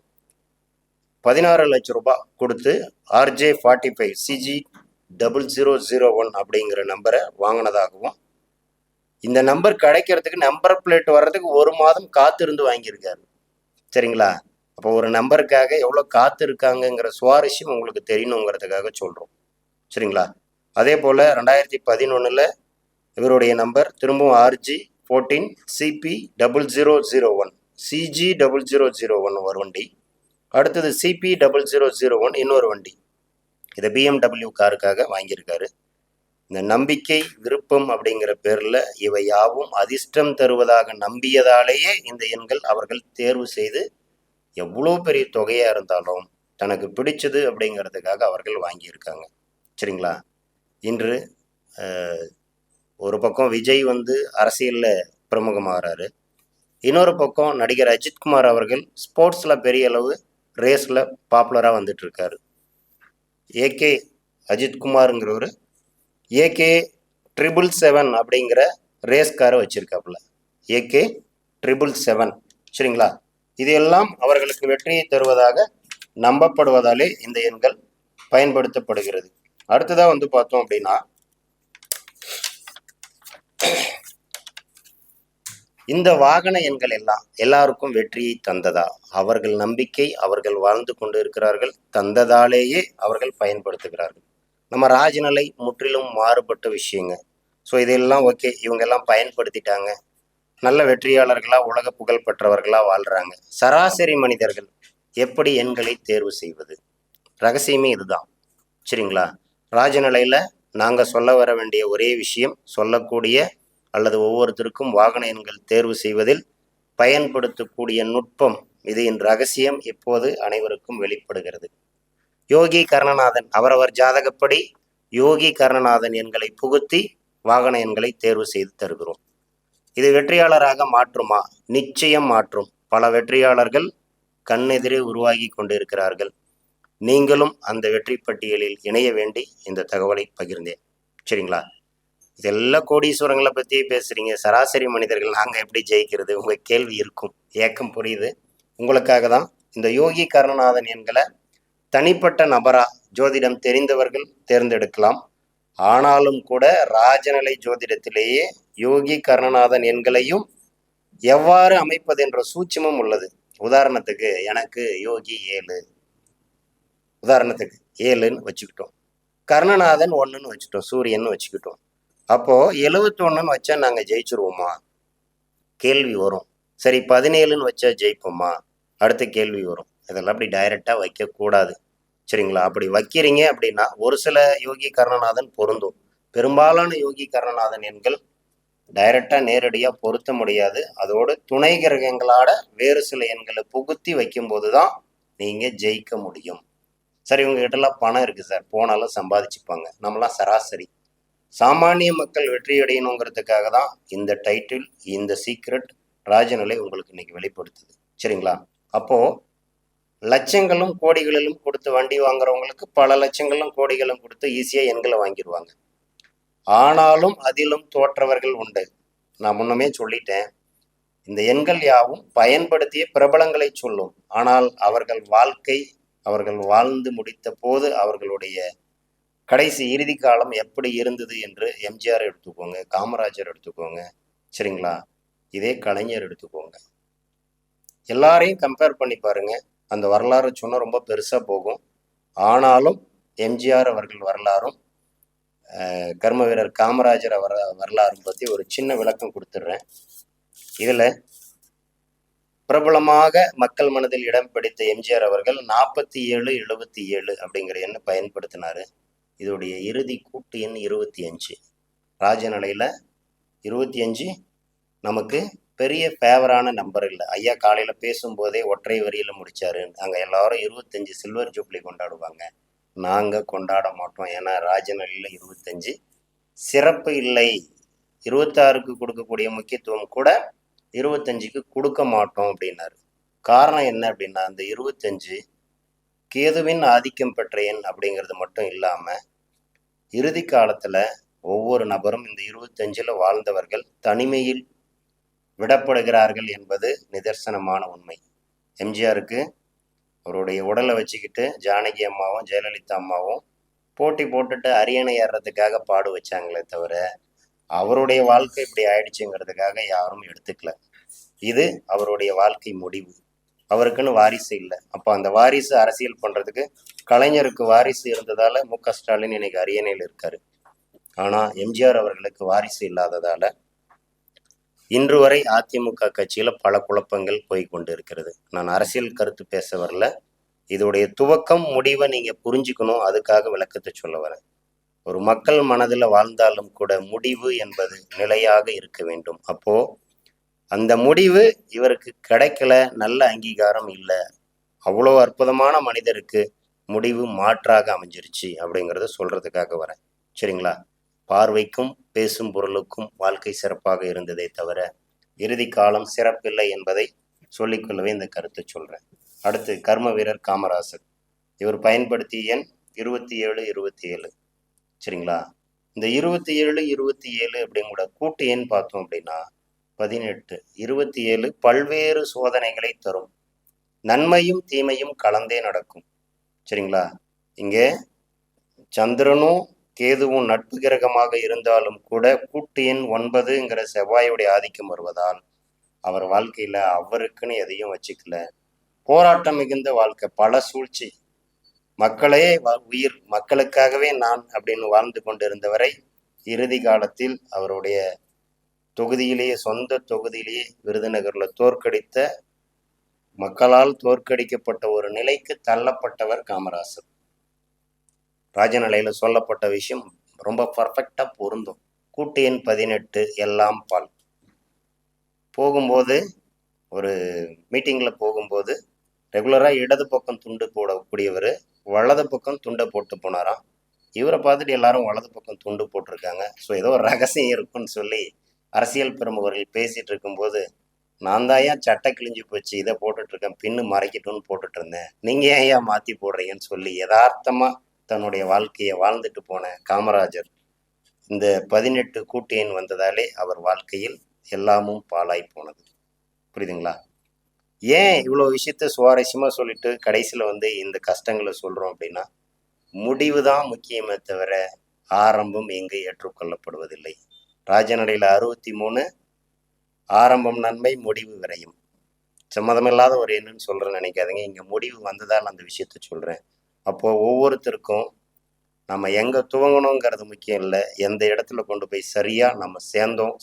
16 லட்சம் ரூபாய் கொடுத்து RJ45 CG0001 அப்படிங்கிற நம்பரை வாங்கினதாகவும், இந்த நம்பர் கிடைக்கிறதுக்கு நம்பர் பிளேட் வர்றதுக்கு 1 மாதம் காத்திருந்து வாங்கியிருக்காரு, சரிங்களா? அப்போ ஒரு நம்பருக்காக எவ்வளோ காத்திருக்காங்கங்கிற சுவாரஸ்யம் உங்களுக்கு தெரியணுங்கிறதுக்காக சொல்கிறோம், சரிங்களா? அதே போல் 2011 இவருடைய நம்பர் திரும்பவும் RG14 CP0001 CG0001 ஒரு வண்டி, அடுத்தது CP0001 இன்னொரு வண்டி. இதை BMW காருக்காக வாங்கியிருக்காரு. இந்த நம்பிக்கை விருப்பம் அப்படிங்கிற பேரில் இவை யாவும் அதிர்ஷ்டம் தருவதாக நம்பியதாலேயே இந்த எண்கள் அவர்கள் தேர்வு செய்து எவ்வளோ பெரிய தொகையாக இருந்தாலும் தனக்கு பிடிச்சது அப்படிங்கிறதுக்காக அவர்கள் வாங்கியிருக்காங்க, சரிங்களா? இன்று ஒரு பக்கம் விஜய் அரசியலில் பிரமுகமாகறாரு, இன்னொரு பக்கம் நடிகர் அஜித்குமார் அவர்கள் ஸ்போர்ட்ஸில் பெரிய அளவு ரேஸில் பாப்புலராக வந்துட்டு இருக்காரு. AK அஜித்குமாருங்கிறவர் AK777 அப்படிங்கிற ரேஸ் காரை வச்சிருக்காப்புல, AK777, சரிங்களா? இது எல்லாம் அவர்களுக்கு வெற்றியை தருவதாக நம்பப்படுவதாலே இந்த எண்கள் பயன்படுத்தப்படுகிறது. அடுத்ததா பார்த்தோம் அப்படின்னா, இந்த வாகன எண்கள் எல்லாம் எல்லாருக்கும் வெற்றியை தந்ததா? அவர்கள் நம்பிக்கை, அவர்கள் வாழ்ந்து கொண்டு இருக்கிறார்கள், தந்ததாலேயே அவர்கள் பயன்படுத்துகிறார்கள். நம்ம ராஜநிலை முற்றிலும் மாறுபட்ட விஷயங்க. ஸோ இதெல்லாம் ஓகே, இவங்க எல்லாம் பயன்படுத்திட்டாங்க, நல்ல வெற்றியாளர்களா உலக புகழ் பெற்றவர்களா வாழ்றாங்க. சராசரி மனிதர்கள் எப்படி எண்களை தேர்வு செய்வது? ரகசியமே இதுதான், சரிங்களா? ராஜநிலையில நாங்க சொல்ல வர வேண்டிய ஒரே விஷயம், சொல்லக்கூடிய அல்லது ஒவ்வொருத்தருக்கும் வாகன எண்கள் தேர்வு செய்வதில் பயன்படுத்தக்கூடிய நுட்பம், இதின் ரகசியம் இப்போது அனைவருக்கும் வெளிப்படுகிறது. யோகி கருணாநாதன் அவரவர் ஜாதகப்படி யோகி கருணாநாதன் எண்களை புகுத்தி வாகன எண்களை தேர்வு செய்து தருகிறோம். இது வெற்றியாளராக மாற்றுமா? நிச்சயம் மாற்றும். பல வெற்றியாளர்கள் கண்ணெதிரே உருவாகி கொண்டிருக்கிறார்கள். நீங்களும் அந்த வெற்றி பட்டியலில் இணைய வேண்டி இந்த தகவலை பகிர்ந்தேன், சரிங்களா? இதெல்லாம் கோடீஸ்வரங்களை பற்றியே பேசுகிறீங்க, சராசரி மனிதர்கள் நாங்கள் எப்படி ஜெயிக்கிறது? உங்கள் கேள்வி இருக்கும், ஏக்கம் புரியுது. உங்களுக்காக தான் இந்த யோகி கருணாநாதன் எண்களை தனிப்பட்ட நபரா ஜோதிடம் தெரிந்தவர்கள் தேர்ந்தெடுக்கலாம். ஆனாலும் கூட ராஜநிலை ஜோதிடத்திலேயே யோகி கருணாநாதன் எண்களையும் எவ்வாறு அமைப்பது என்ற சூட்சமும் உள்ளது. உதாரணத்துக்கு எனக்கு யோகி 7, உதாரணத்துக்கு 7ன்னு வச்சுக்கிட்டோம், கருணாநாதன் 1ன்னு வச்சுட்டோம், சூரியன் வச்சுக்கிட்டோம். அப்போ 71ன்னு வச்சா நாங்க ஜெயிச்சிருவோமா? கேள்வி வரும். சரி 17ன்னு வச்சா ஜெயிப்போமா? அடுத்த கேள்வி வரும். இதெல்லாம் அப்படி டைரக்டா வைக்க கூடாது, சரிங்களா? அப்படி வைக்கிறீங்க அப்படின்னா ஒரு சில யோகி கருணாநாதன் பொருந்தும், பெரும்பாலான யோகி கருணாநாதன் எண்கள் டைரக்டா நேரடியா பொருத்த முடியாது. அதோடு துணை கிரகங்களோட வேறு சில எண்களை புகுத்தி வைக்கும் போதுதான் நீங்க ஜெயிக்க முடியும். சரி, உங்ககிட்ட எல்லாம் பணம் இருக்கு சார், போனாலும் சம்பாதிச்சுப்பாங்க, நம்மளாம் சராசரி சாமானிய மக்கள் வெற்றி அடையணுங்கிறதுக்காக தான் இந்த டைட்டில், இந்த சீக்ரெட் ராஜநிலை உங்களுக்கு இன்னைக்கு வெளிப்படுத்துது, சரிங்களா? அப்போ லட்சங்களும் கோடிகளிலும் கொடுத்து வண்டி வாங்குறவங்களுக்கு பல லட்சங்களும் கோடிகளும் கொடுத்து ஈஸியா எண்களை வாங்கிடுவாங்க. ஆனாலும் அதிலும் தோற்றவர்கள் உண்டு. நான் முன்னமே சொல்லிட்டேன், இந்த எண்கள் யாவும் பயன்படுத்திய பிரபலங்களை சொல்லும். ஆனால் அவர்கள் வாழ்க்கை, அவர்கள் வாழ்ந்து முடித்த போது அவர்களுடைய கடைசி இறுதி காலம் எப்படி இருந்தது என்று எம்ஜிஆர் எடுத்துக்கோங்க, காமராஜர் எடுத்துக்கோங்க, சரிங்களா? இதே கலைஞர் எடுத்துக்கோங்க, எல்லாரையும் கம்பேர் பண்ணி பாருங்க. அந்த வரலாறு சொன்னால் ரொம்ப பெருசாக போகும். ஆனாலும் எம்ஜிஆர் அவர்கள் வரலாறும் கர்ம வீரர் காமராஜர் வரலாறும் பற்றி ஒரு சின்ன விளக்கம் கொடுத்துட்றேன். இதில் பிரபலமாக மக்கள் மனதில் இடம் பிடித்த எம்ஜிஆர் அவர்கள் 4777 அப்படிங்கிற எண்ணை பயன்படுத்தினார். இதோடைய இறுதி கூட்டு எண் 25. ராஜநிலையில் 25 நமக்கு பெரிய ஃபேவரான நம்பர் இல்லை. ஐயா காலையில் பேசும்போதே ஒற்றை வரியில் முடித்தாரு. அங்கே எல்லாரும் 25 சில்வர் ஜூப்ளி கொண்டாடுவாங்க, நாங்கள் கொண்டாட மாட்டோம். ஏன்னா ராஜநிலையில் 25 சிறப்பு இல்லை. 26க்கு கொடுக்கக்கூடிய முக்கியத்துவம் கூட 25க்கு கொடுக்க மாட்டோம் அப்படின்னாரு. காரணம் என்ன அப்படின்னா, அந்த 25 கேதுவின் ஆதிக்கம் பெற்ற எண் அப்படிங்கிறது மட்டும் இல்லாமல் இறுதி காலத்தில் ஒவ்வொரு நபரும் இந்த 25ல் வாழ்ந்தவர்கள் தனிமையில் விடப்படுகிறார்கள் என்பது நிதர்சனமான உண்மை. எம்ஜிஆருக்கு அவருடைய உடலை வச்சுக்கிட்டு ஜானகி அம்மாவும் ஜெயலலிதா அம்மாவும் போட்டி போட்டுட்டு அரியணை ஏறுறதுக்காக பாடு வச்சாங்களே தவிர அவருடைய வாழ்க்கை இப்படி ஆயிடுச்சுங்கிறதுக்காக யாரும் எடுத்துக்கல. இது அவருடைய வாழ்க்கை முடிவு. அவருக்குன்னு வாரிசு இல்லை. அப்போ அந்த வாரிசு அரசியல் பண்ணுறதுக்கு கலைஞருக்கு வாரிசு இருந்ததால மு.க. ஸ்டாலின் இன்னைக்கு அரியணையில் இருக்காரு. ஆனால் எம்ஜிஆர் அவர்களுக்கு வாரிசு இல்லாததால இன்று வரை அதிமுக கட்சியில் பல குழப்பங்கள் போய் கொண்டு இருக்கிறது. நான் அரசியல் கருத்து பேச வரல. இதோடைய துவக்கம் முடிவை நீங்கள் புரிஞ்சுக்கணும். அதுக்காக விளக்கத்தை சொல்ல வரேன். ஒரு மக்கள் மனதில் வாழ்ந்தாலும் கூட முடிவு என்பது நிலையாக இருக்க வேண்டும். அப்போ அந்த முடிவு இவருக்கு கிடைக்கல, நல்ல அங்கீகாரம் இல்லை. அவ்வளோ அற்புதமான மனிதருக்கு முடிவு மாற்றாக அமைஞ்சிருச்சு அப்படிங்கிறத சொல்றதுக்காக வரேன். சரிங்களா? பார்வைக்கும் பேசும் பொருளுக்கும் வாழ்க்கை சிறப்பாக இருந்ததே தவிர இறுதி காலம் சிறப்பில்லை என்பதை சொல்லிக்கொள்ளவே இந்த கருத்தை சொல்றேன். அடுத்து கர்ம வீரர் காமராசர். இவர் பயன்படுத்திய எண் 27. சரிங்களா? இந்த 27 அப்படிங்கூட கூட்டு எண் பார்த்தோம் அப்படின்னா 18. 27 பல்வேறு சோதனைகளை தரும். நன்மையும் தீமையும் கலந்தே நடக்கும். சரிங்களா? இங்கே சந்திரனும் கேதுவும் நட்பு கிரகமாக இருந்தாலும் கூட கூட்டு எண் 9ங்கிற செவ்வாயுடைய ஆதிக்கம் வருவதால் அவர் வாழ்க்கையில அவருக்குன்னு எதையும் வச்சுக்கல. போராட்டம் மிகுந்த வாழ்க்கை, பல சூழ்ச்சி, மக்களே உயிர், மக்களுக்காகவே நான் அப்படின்னு வாழ்ந்து கொண்டிருந்தவரை இறுதி காலத்தில் அவருடைய தொகுதியிலேயே, சொந்த தொகுதியிலேயே விருதுநகர்ல தோற்கடித்த, மக்களால் தோற்கடிக்கப்பட்ட ஒரு நிலைக்கு தள்ளப்பட்டவர் காமராசர். ராஜநிலையில சொல்லப்பட்ட விஷயம் ரொம்ப பர்ஃபெக்டா பொருந்தும். கூட்டு எண் 18 எல்லாம் பால். போகும்போது ஒரு மீட்டிங்ல போகும்போது ரெகுலரா இடது பக்கம் துண்டு போடக்கூடியவர் வலது பக்கம் துண்டை போட்டு போனாராம். இவரை பார்த்துட்டு எல்லாரும் வலது பக்கம் துண்டு போட்டிருக்காங்க. ஸோ ஏதோ ஒரு ரகசியம் இருக்குன்னு சொல்லி அரசியல் பிரமுகர்கள் பேசிட்டு இருக்கும்போது, நான் தான் ஏன் சட்டை கிழிஞ்சு போச்சு, இதை போட்டுட்டு இருக்கேன், பின்னு மறைக்கட்டும்னு போட்டுட்டு இருந்தேன், நீங்க ஏன் மாத்தி போடுறீங்கன்னு சொல்லி யதார்த்தமா தன்னுடைய வாழ்க்கையை வாழ்ந்துட்டு போன காமராஜர் இந்த 18 கூட்டு எண் வந்ததாலே அவர் வாழ்க்கையில் எல்லாமும் பாழாய் போனது. புரியுதுங்களா? ஏன் இவ்வளோ விஷயத்த சுவாரஸ்யமா சொல்லிட்டு கடைசியில் இந்த கஷ்டங்களை சொல்றோம் அப்படின்னா, முடிவு தான் முக்கியமே தவிர ஆரம்பம் எங்கே ஏற்றுக்கொள்ளப்படுவதில்லை. ராஜநடையில் 63 ஆரம்பம் நன்மை முடிவு விரையும். சம்மதமில்லாத ஒரு எண்ணுன்னு சொல்றேன்னு நினைக்காதீங்க. இங்க முடிவு வந்ததால் அந்த விஷயத்த சொல்றேன். அப்போ ஒவ்வொருத்தருக்கும் நம்ம எங்க துவங்கணுங்கிறது முக்கியம் இல்லை, எந்த இடத்துல கொண்டு போய் சரியா நம்ம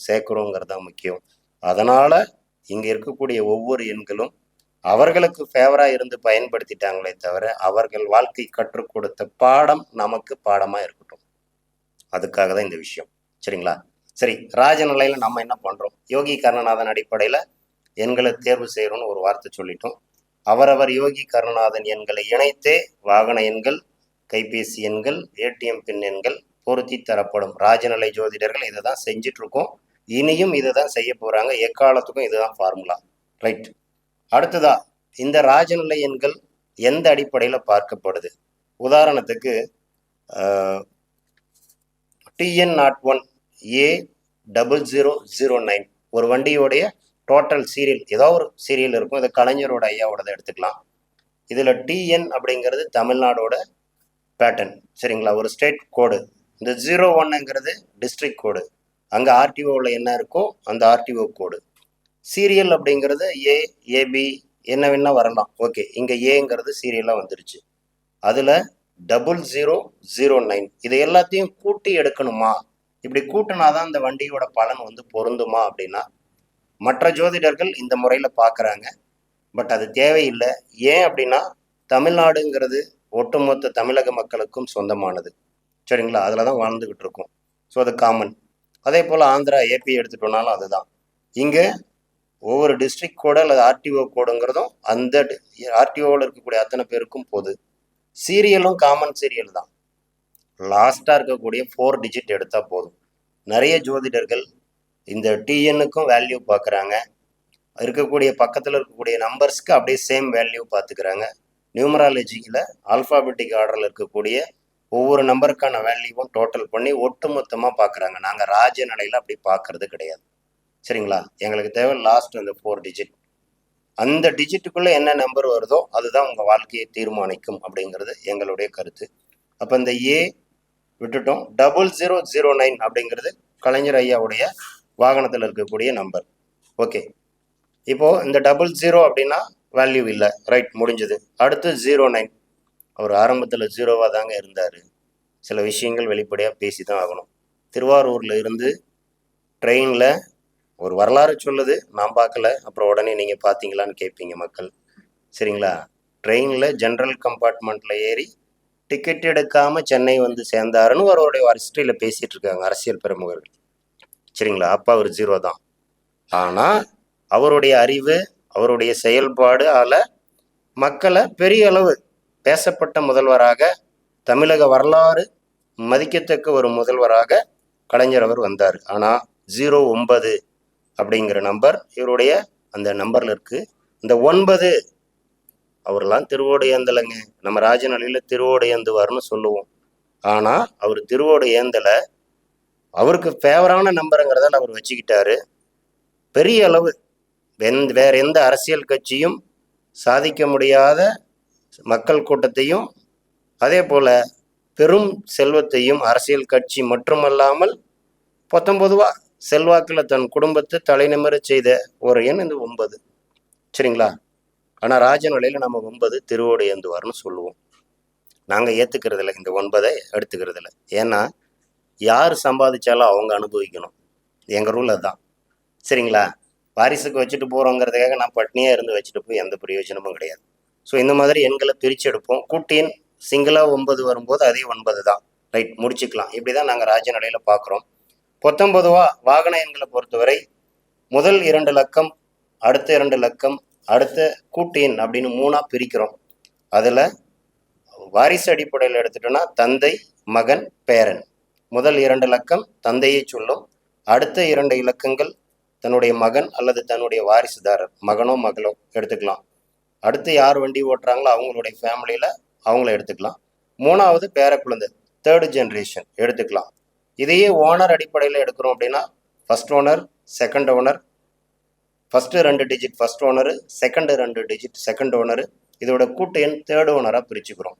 சேர்க்கிறோங்கிறது தான் முக்கியம். அதனால இங்க இருக்கக்கூடிய ஒவ்வொரு எண்களும் அவர்களுக்கு ஃபேவரா இருந்து பயன்படுத்திட்டாங்களே தவிர அவர்கள் வாழ்க்கை கற்றுக் கொடுத்த பாடம் நமக்கு பாடமா இருக்கட்டும். அதுக்காக தான் இந்த விஷயம். சரிங்களா? சரி, ராஜநிலையில நம்ம என்ன பண்றோம்? யோகி கருணாநாதன் அடிப்படையில எண்களை தேர்வு செய்யறோம்னு ஒரு வார்த்தை சொல்லிட்டோம். அவரவர் யோகி கருணாநாதன் எண்களை இணைத்தே வாகன எண்கள், கைபேசி எண்கள், ஏடிஎம் பின் எண்கள் பொருத்தி தரப்படும். ராஜநிலை ஜோதிடர்கள் இதை தான் செஞ்சுட்டு இருக்கோம். இனியும் இதை தான் செய்ய போறாங்க. எக்காலத்துக்கும் இதுதான் ஃபார்முலா. ரைட். அடுத்ததா இந்த ராஜநிலை எண்கள் எந்த அடிப்படையில பார்க்கப்படுது? உதாரணத்துக்கு TN01 A0009 ஒரு வண்டியோடைய டோட்டல் சீரியல், ஏதோ ஒரு சீரியல் இருக்கும். இது கலைஞரோட ஐயாவோட எடுத்துக்கலாம். இதுல TN அப்படிங்கிறது தமிழ்நாடோட பேட்டர்ன். சரிங்களா? ஒரு ஸ்டேட் கோடு. இந்த 01ங்கிறது டிஸ்ட்ரிக்ட் கோடு. அங்க ஆர்டிஓவில் என்ன இருக்கோ அந்த ஆர்டிஓ கோடு. சீரியல் அப்படிங்கிறது A, AB என்ன வேணா வரலாம். ஓகே, இங்க ஏங்கிறது சீரியலா வந்துருச்சு. அதுல 0009 இது எல்லாத்தையும் கூட்டி எடுக்கணுமா? இப்படி கூட்டினாதான் இந்த வண்டியோட பலன் பொருந்துமா அப்படின்னா மற்ற ஜோதிடர்கள் இந்த முறையில பாக்குறாங்க. பட் அது தேவையில்லை. ஏன் அப்படின்னா தமிழ்நாடுங்கிறது ஒட்டுமொத்த தமிழக மக்களுக்கும் சொந்தமானது. சரிங்களா? அதுலதான் வாழ்ந்துகிட்டு இருக்கோம். ஸோ அது காமன். அதே போல ஆந்திரா, AP எடுத்துட்டோம்னாலும் அதுதான். இங்க ஒவ்வொரு டிஸ்ட்ரிக்ட் கோடு அல்லது ஆர்டிஓ கோடுங்கிறதும் அந்த ஆர்டிஓவில் இருக்கக்கூடிய அத்தனை பேருக்கும் பொது. சீரியலும் காமன் சீரியல் தான். லாஸ்ட்டாக இருக்கக்கூடிய 4 டிஜிட் எடுத்தால் போதும். நிறைய ஜோதிடர்கள் இந்த டிஎன்னுக்கும் வேல்யூ பார்க்குறாங்க, இருக்கக்கூடிய பக்கத்தில் இருக்கக்கூடிய நம்பர்ஸ்க்கு அப்படியே சேம் வேல்யூ பார்த்துக்கிறாங்க. நியூமராலஜியில் ஆல்ஃபாபெட்டிக் ஆர்டரில் இருக்கக்கூடிய ஒவ்வொரு நம்பருக்கான வேல்யூவும் டோட்டல் பண்ணி ஒட்டு மொத்தமாக பார்க்குறாங்க. நாங்கள் ராஜ நடையில் அப்படி பார்க்கறது கிடையாது. சரிங்களா? எங்களுக்கு தேவை லாஸ்ட் அந்த 4 டிஜிட். அந்த டிஜிட்டுக்குள்ளே என்ன நம்பர் வருதோ அதுதான் உங்கள் வாழ்க்கையை தீர்மானிக்கும் அப்படிங்கிறது எங்களுடைய கருத்து. அப்போ இந்த ஏ விட்டுட்டோம். 0009 அப்படிங்கிறது கலைஞர் ஐயாவுடைய வாகனத்தில் இருக்கக்கூடிய நம்பர். ஓகே, இப்போது இந்த 00 அப்படின்னா வேல்யூ இல்லை, ரைட், முடிஞ்சது. அடுத்து 09. அவர் ஆரம்பத்தில் 0வாக தாங்க இருந்தார். சில விஷயங்கள் வெளிப்படையாக பேசி தான் ஆகணும். திருவாரூரில் இருந்து ட்ரெயினில் ஒரு வரலாறு சொல்லுது, நான் பார்க்கல, அப்புறம் உடனே நீங்கள் பார்த்தீங்களான்னு கேட்பீங்க மக்கள். சரிங்களா? ட்ரெயினில் ஜென்ரல் கம்பார்ட்மெண்ட்டில் ஏறி டிக்கெட் எடுக்காமல் சென்னை வந்து சேர்ந்தாருன்னு அவருடைய ஹிஸ்ட்ரியில் பேசிகிட்டு இருக்காங்க அரசியல் பிரமுகர்கள். சரிங்களா? அப்போ அவர் 0 தான். ஆனால் அவருடைய அறிவு, அவருடைய செயல்பாடு மக்களை பெரிய அளவு பேசப்பட்ட முதல்வராக, தமிழக வரலாறு மதிக்கத்தக்க ஒரு முதல்வராக கலைஞர் அவர் வந்தார். ஆனால் 09 அப்படிங்கிற நம்பர் இவருடைய அந்த நம்பரில் இருக்குது. இந்த 9 அவரெல்லாம் திருவோடு ஏந்தலைங்க. நம்ம ராஜநலையில் திருவோடு ஏந்துவார்னு சொல்லுவோம். ஆனால் அவர் திருவோடு ஏந்தலை, அவருக்கு ஃபேவரான நம்பருங்கிறதால அவர் வச்சுக்கிட்டாரு. பெரிய அளவு வேற எந்த அரசியல் கட்சியும் சாதிக்க முடியாத மக்கள் கூட்டத்தையும் அதே போல் பெரும் செல்வத்தையும் அரசியல் கட்சி மட்டுமல்லாமல் 19 செல்வாக்கில் தன் குடும்பத்தை தலைநிமிர செய்த ஒரு எண் இந்த 9. சரிங்களா? ஆனால் ராஜநிலையில் நம்ம 9 திருவோடு ஏந்துவார்னு சொல்லுவோம். நாங்கள் ஏற்றுக்கிறதில்ல, இந்த 9 எடுத்துக்கிறதில்ல. ஏன்னா யார் சம்பாதிச்சாலும் அவங்க அனுபவிக்கணும், எங்கள் ரூல் அதுதான். சரிங்களா? வாரிசுக்கு வச்சுட்டு போகிறோங்கிறதுக்காக நான் பட்னியாக இருந்து வச்சுட்டு போய் எந்த பிரயோஜனமும் கிடையாது. ஸோ இந்த மாதிரி எண்களை பிரித்து எடுப்போம். கூட்டியன் சிங்கிளாக 9 வரும்போது அதே 9 தான், ரைட், முடிச்சுக்கலாம். இப்படி தான் நாங்கள் ராஜநிலையில் பார்க்குறோம். 19 வாகன எண்களை பொறுத்தவரை முதல் 2 இலக்கம், அடுத்த 2 இலக்கம், அடுத்த கூட்டியன் அப்படின்னு 3ஆக பிரிக்கிறோம். அதில் வாரிசு அடிப்படையில் எடுத்துட்டோன்னா தந்தை, மகன், பேரன். முதல் 2 இலக்கம் தந்தையை சொல்லும், அடுத்த 2 இலக்கங்கள் தன்னுடைய மகன் அல்லது தன்னுடைய வாரிசுதாரர், மகனோ மகளோ எடுத்துக்கலாம். அடுத்து யார் வண்டி ஓட்டுறாங்களோ அவங்களுடைய ஃபேமிலியில் அவங்கள எடுத்துக்கலாம். 3வது பேர குழந்தை, 3rd ஜென்ரேஷன் எடுத்துக்கலாம். இதையே ஓனர் அடிப்படையில் எடுக்கிறோம் அப்படின்னா first owner, second owner, first 2 digit first owner, second 2 digit second owner, இதோட கூட்டு எண் 3rd ஓனராக பிரிச்சுக்கிறோம்.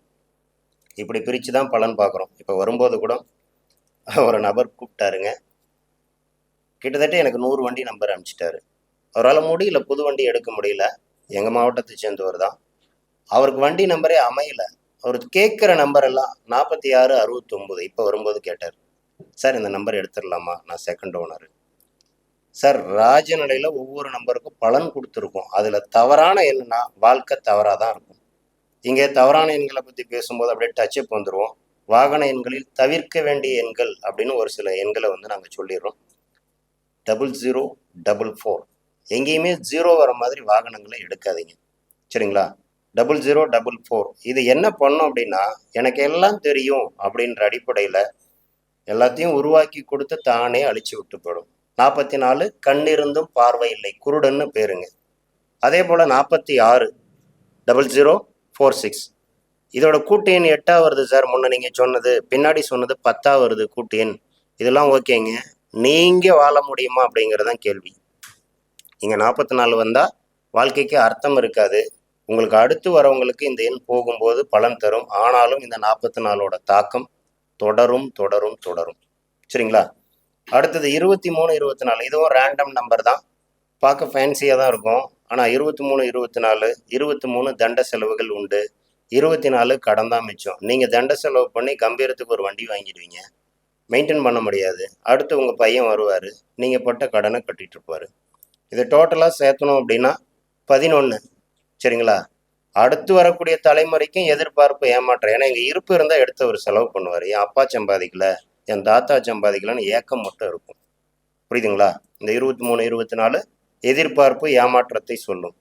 இப்படி பிரித்து தான் பலன் பார்க்குறோம். இப்போ வரும்போது கூட ஒரு நபர் கூப்பிட்டாருங்க, கிட்டத்தட்ட எனக்கு 100 வண்டி நம்பர் அனுப்பிச்சிட்டாரு. அவரால் முடியல, புது வண்டி எடுக்க முடியல. எங்கள் மாவட்டத்தை சேர்ந்தவர் தான். அவருக்கு வண்டி நம்பரே அமையலை. அவர் கேட்குற நம்பர் எல்லாம் 46 69. இப்போ வரும்போது கேட்டார், சார் இந்த நம்பர் எடுத்துடலாமா, நான் செகண்ட் ஓனர். சார், ராஜநிலையில் ஒவ்வொரு நம்பருக்கும் பலன் கொடுத்துருக்கோம். அதில் தவறான எண்ணுனா வாழ்க்கை தவறாக தான் இருக்கும். இங்கே தவறான எண்களை பற்றி பேசும்போது அப்படியே டச்சப் வந்துடுவோம். வாகன எண்களில் தவிர்க்க வேண்டிய எண்கள் அப்படின்னு ஒரு சில எண்களை வந்து நாங்கள் சொல்லிடுறோம். 0044. எங்கேயுமே 0 வர மாதிரி வாகனங்களை எடுக்காதீங்க. சரிங்களா? 0044. இது என்ன பண்ணும் அப்படின்னா, எனக்கு எல்லாம் தெரியும் அப்படின்ற அடிப்படையில் எல்லாத்தையும் உருவாக்கி கொடுத்து தானே அழிச்சு விட்டு போயிடும். 44 கண்ணிருந்தும் பார்வை இல்லை, குருடன்னு பேருங்க. அதே போல் 46 0046. இதோட கூட்டு எண் 8 வருது சார். முன்ன நீங்கள் சொன்னது, பின்னாடி சொன்னது 10 வருது கூட்டு எண். இதெல்லாம் ஓகேங்க. நீங்கள் வாழ முடியுமா அப்படிங்கிறதான் கேள்வி. இங்கே 44 வந்தால் வாழ்க்கைக்கு அர்த்தம் இருக்காது. உங்களுக்கு அடுத்து வரவங்களுக்கு இந்த எண் போகும்போது பலன் தரும். ஆனாலும் இந்த 44ஓட தாக்கம் தொடரும் தொடரும் தொடரும். சரிங்களா? அடுத்தது 23 24. இதுவும் ரேண்டம் நம்பர் தான், பார்க்க ஃபேன்சியாக தான் இருக்கும். ஆனால் 23 24 23 தண்ட செலவுகள் உண்டு. 24 கடன் தான் மிச்சம். நீங்கள் தண்ட செலவு பண்ணி கம்பீரத்துக்கு ஒரு வண்டி வாங்கிடுவீங்க, மெயின்டைன் பண்ண முடியாது. அடுத்து உங்கள் பையன் வருவார், நீங்கள் பட்ட கடனை கட்டிகிட்டு இருப்பார். இதை டோட்டலாக சேர்த்தணும் அப்படின்னா 11. சரிங்களா? அடுத்து வரக்கூடிய தலைமுறைக்கும் எதிர்பார்ப்பு ஏமாற்றம். ஏன்னா இங்கே இருப்பு இருந்தால் எடுத்து அவர் செலவு பண்ணுவார். என் அப்பா சம்பாதிக்கல, என் தாத்தா சம்பாதிக்கலன்னு ஏக்கம் மட்டும் இருக்கும். புரியுதுங்களா? இந்த 23 24 எதிர்பார்ப்பு ஏமாற்றத்தை சொல்லும்.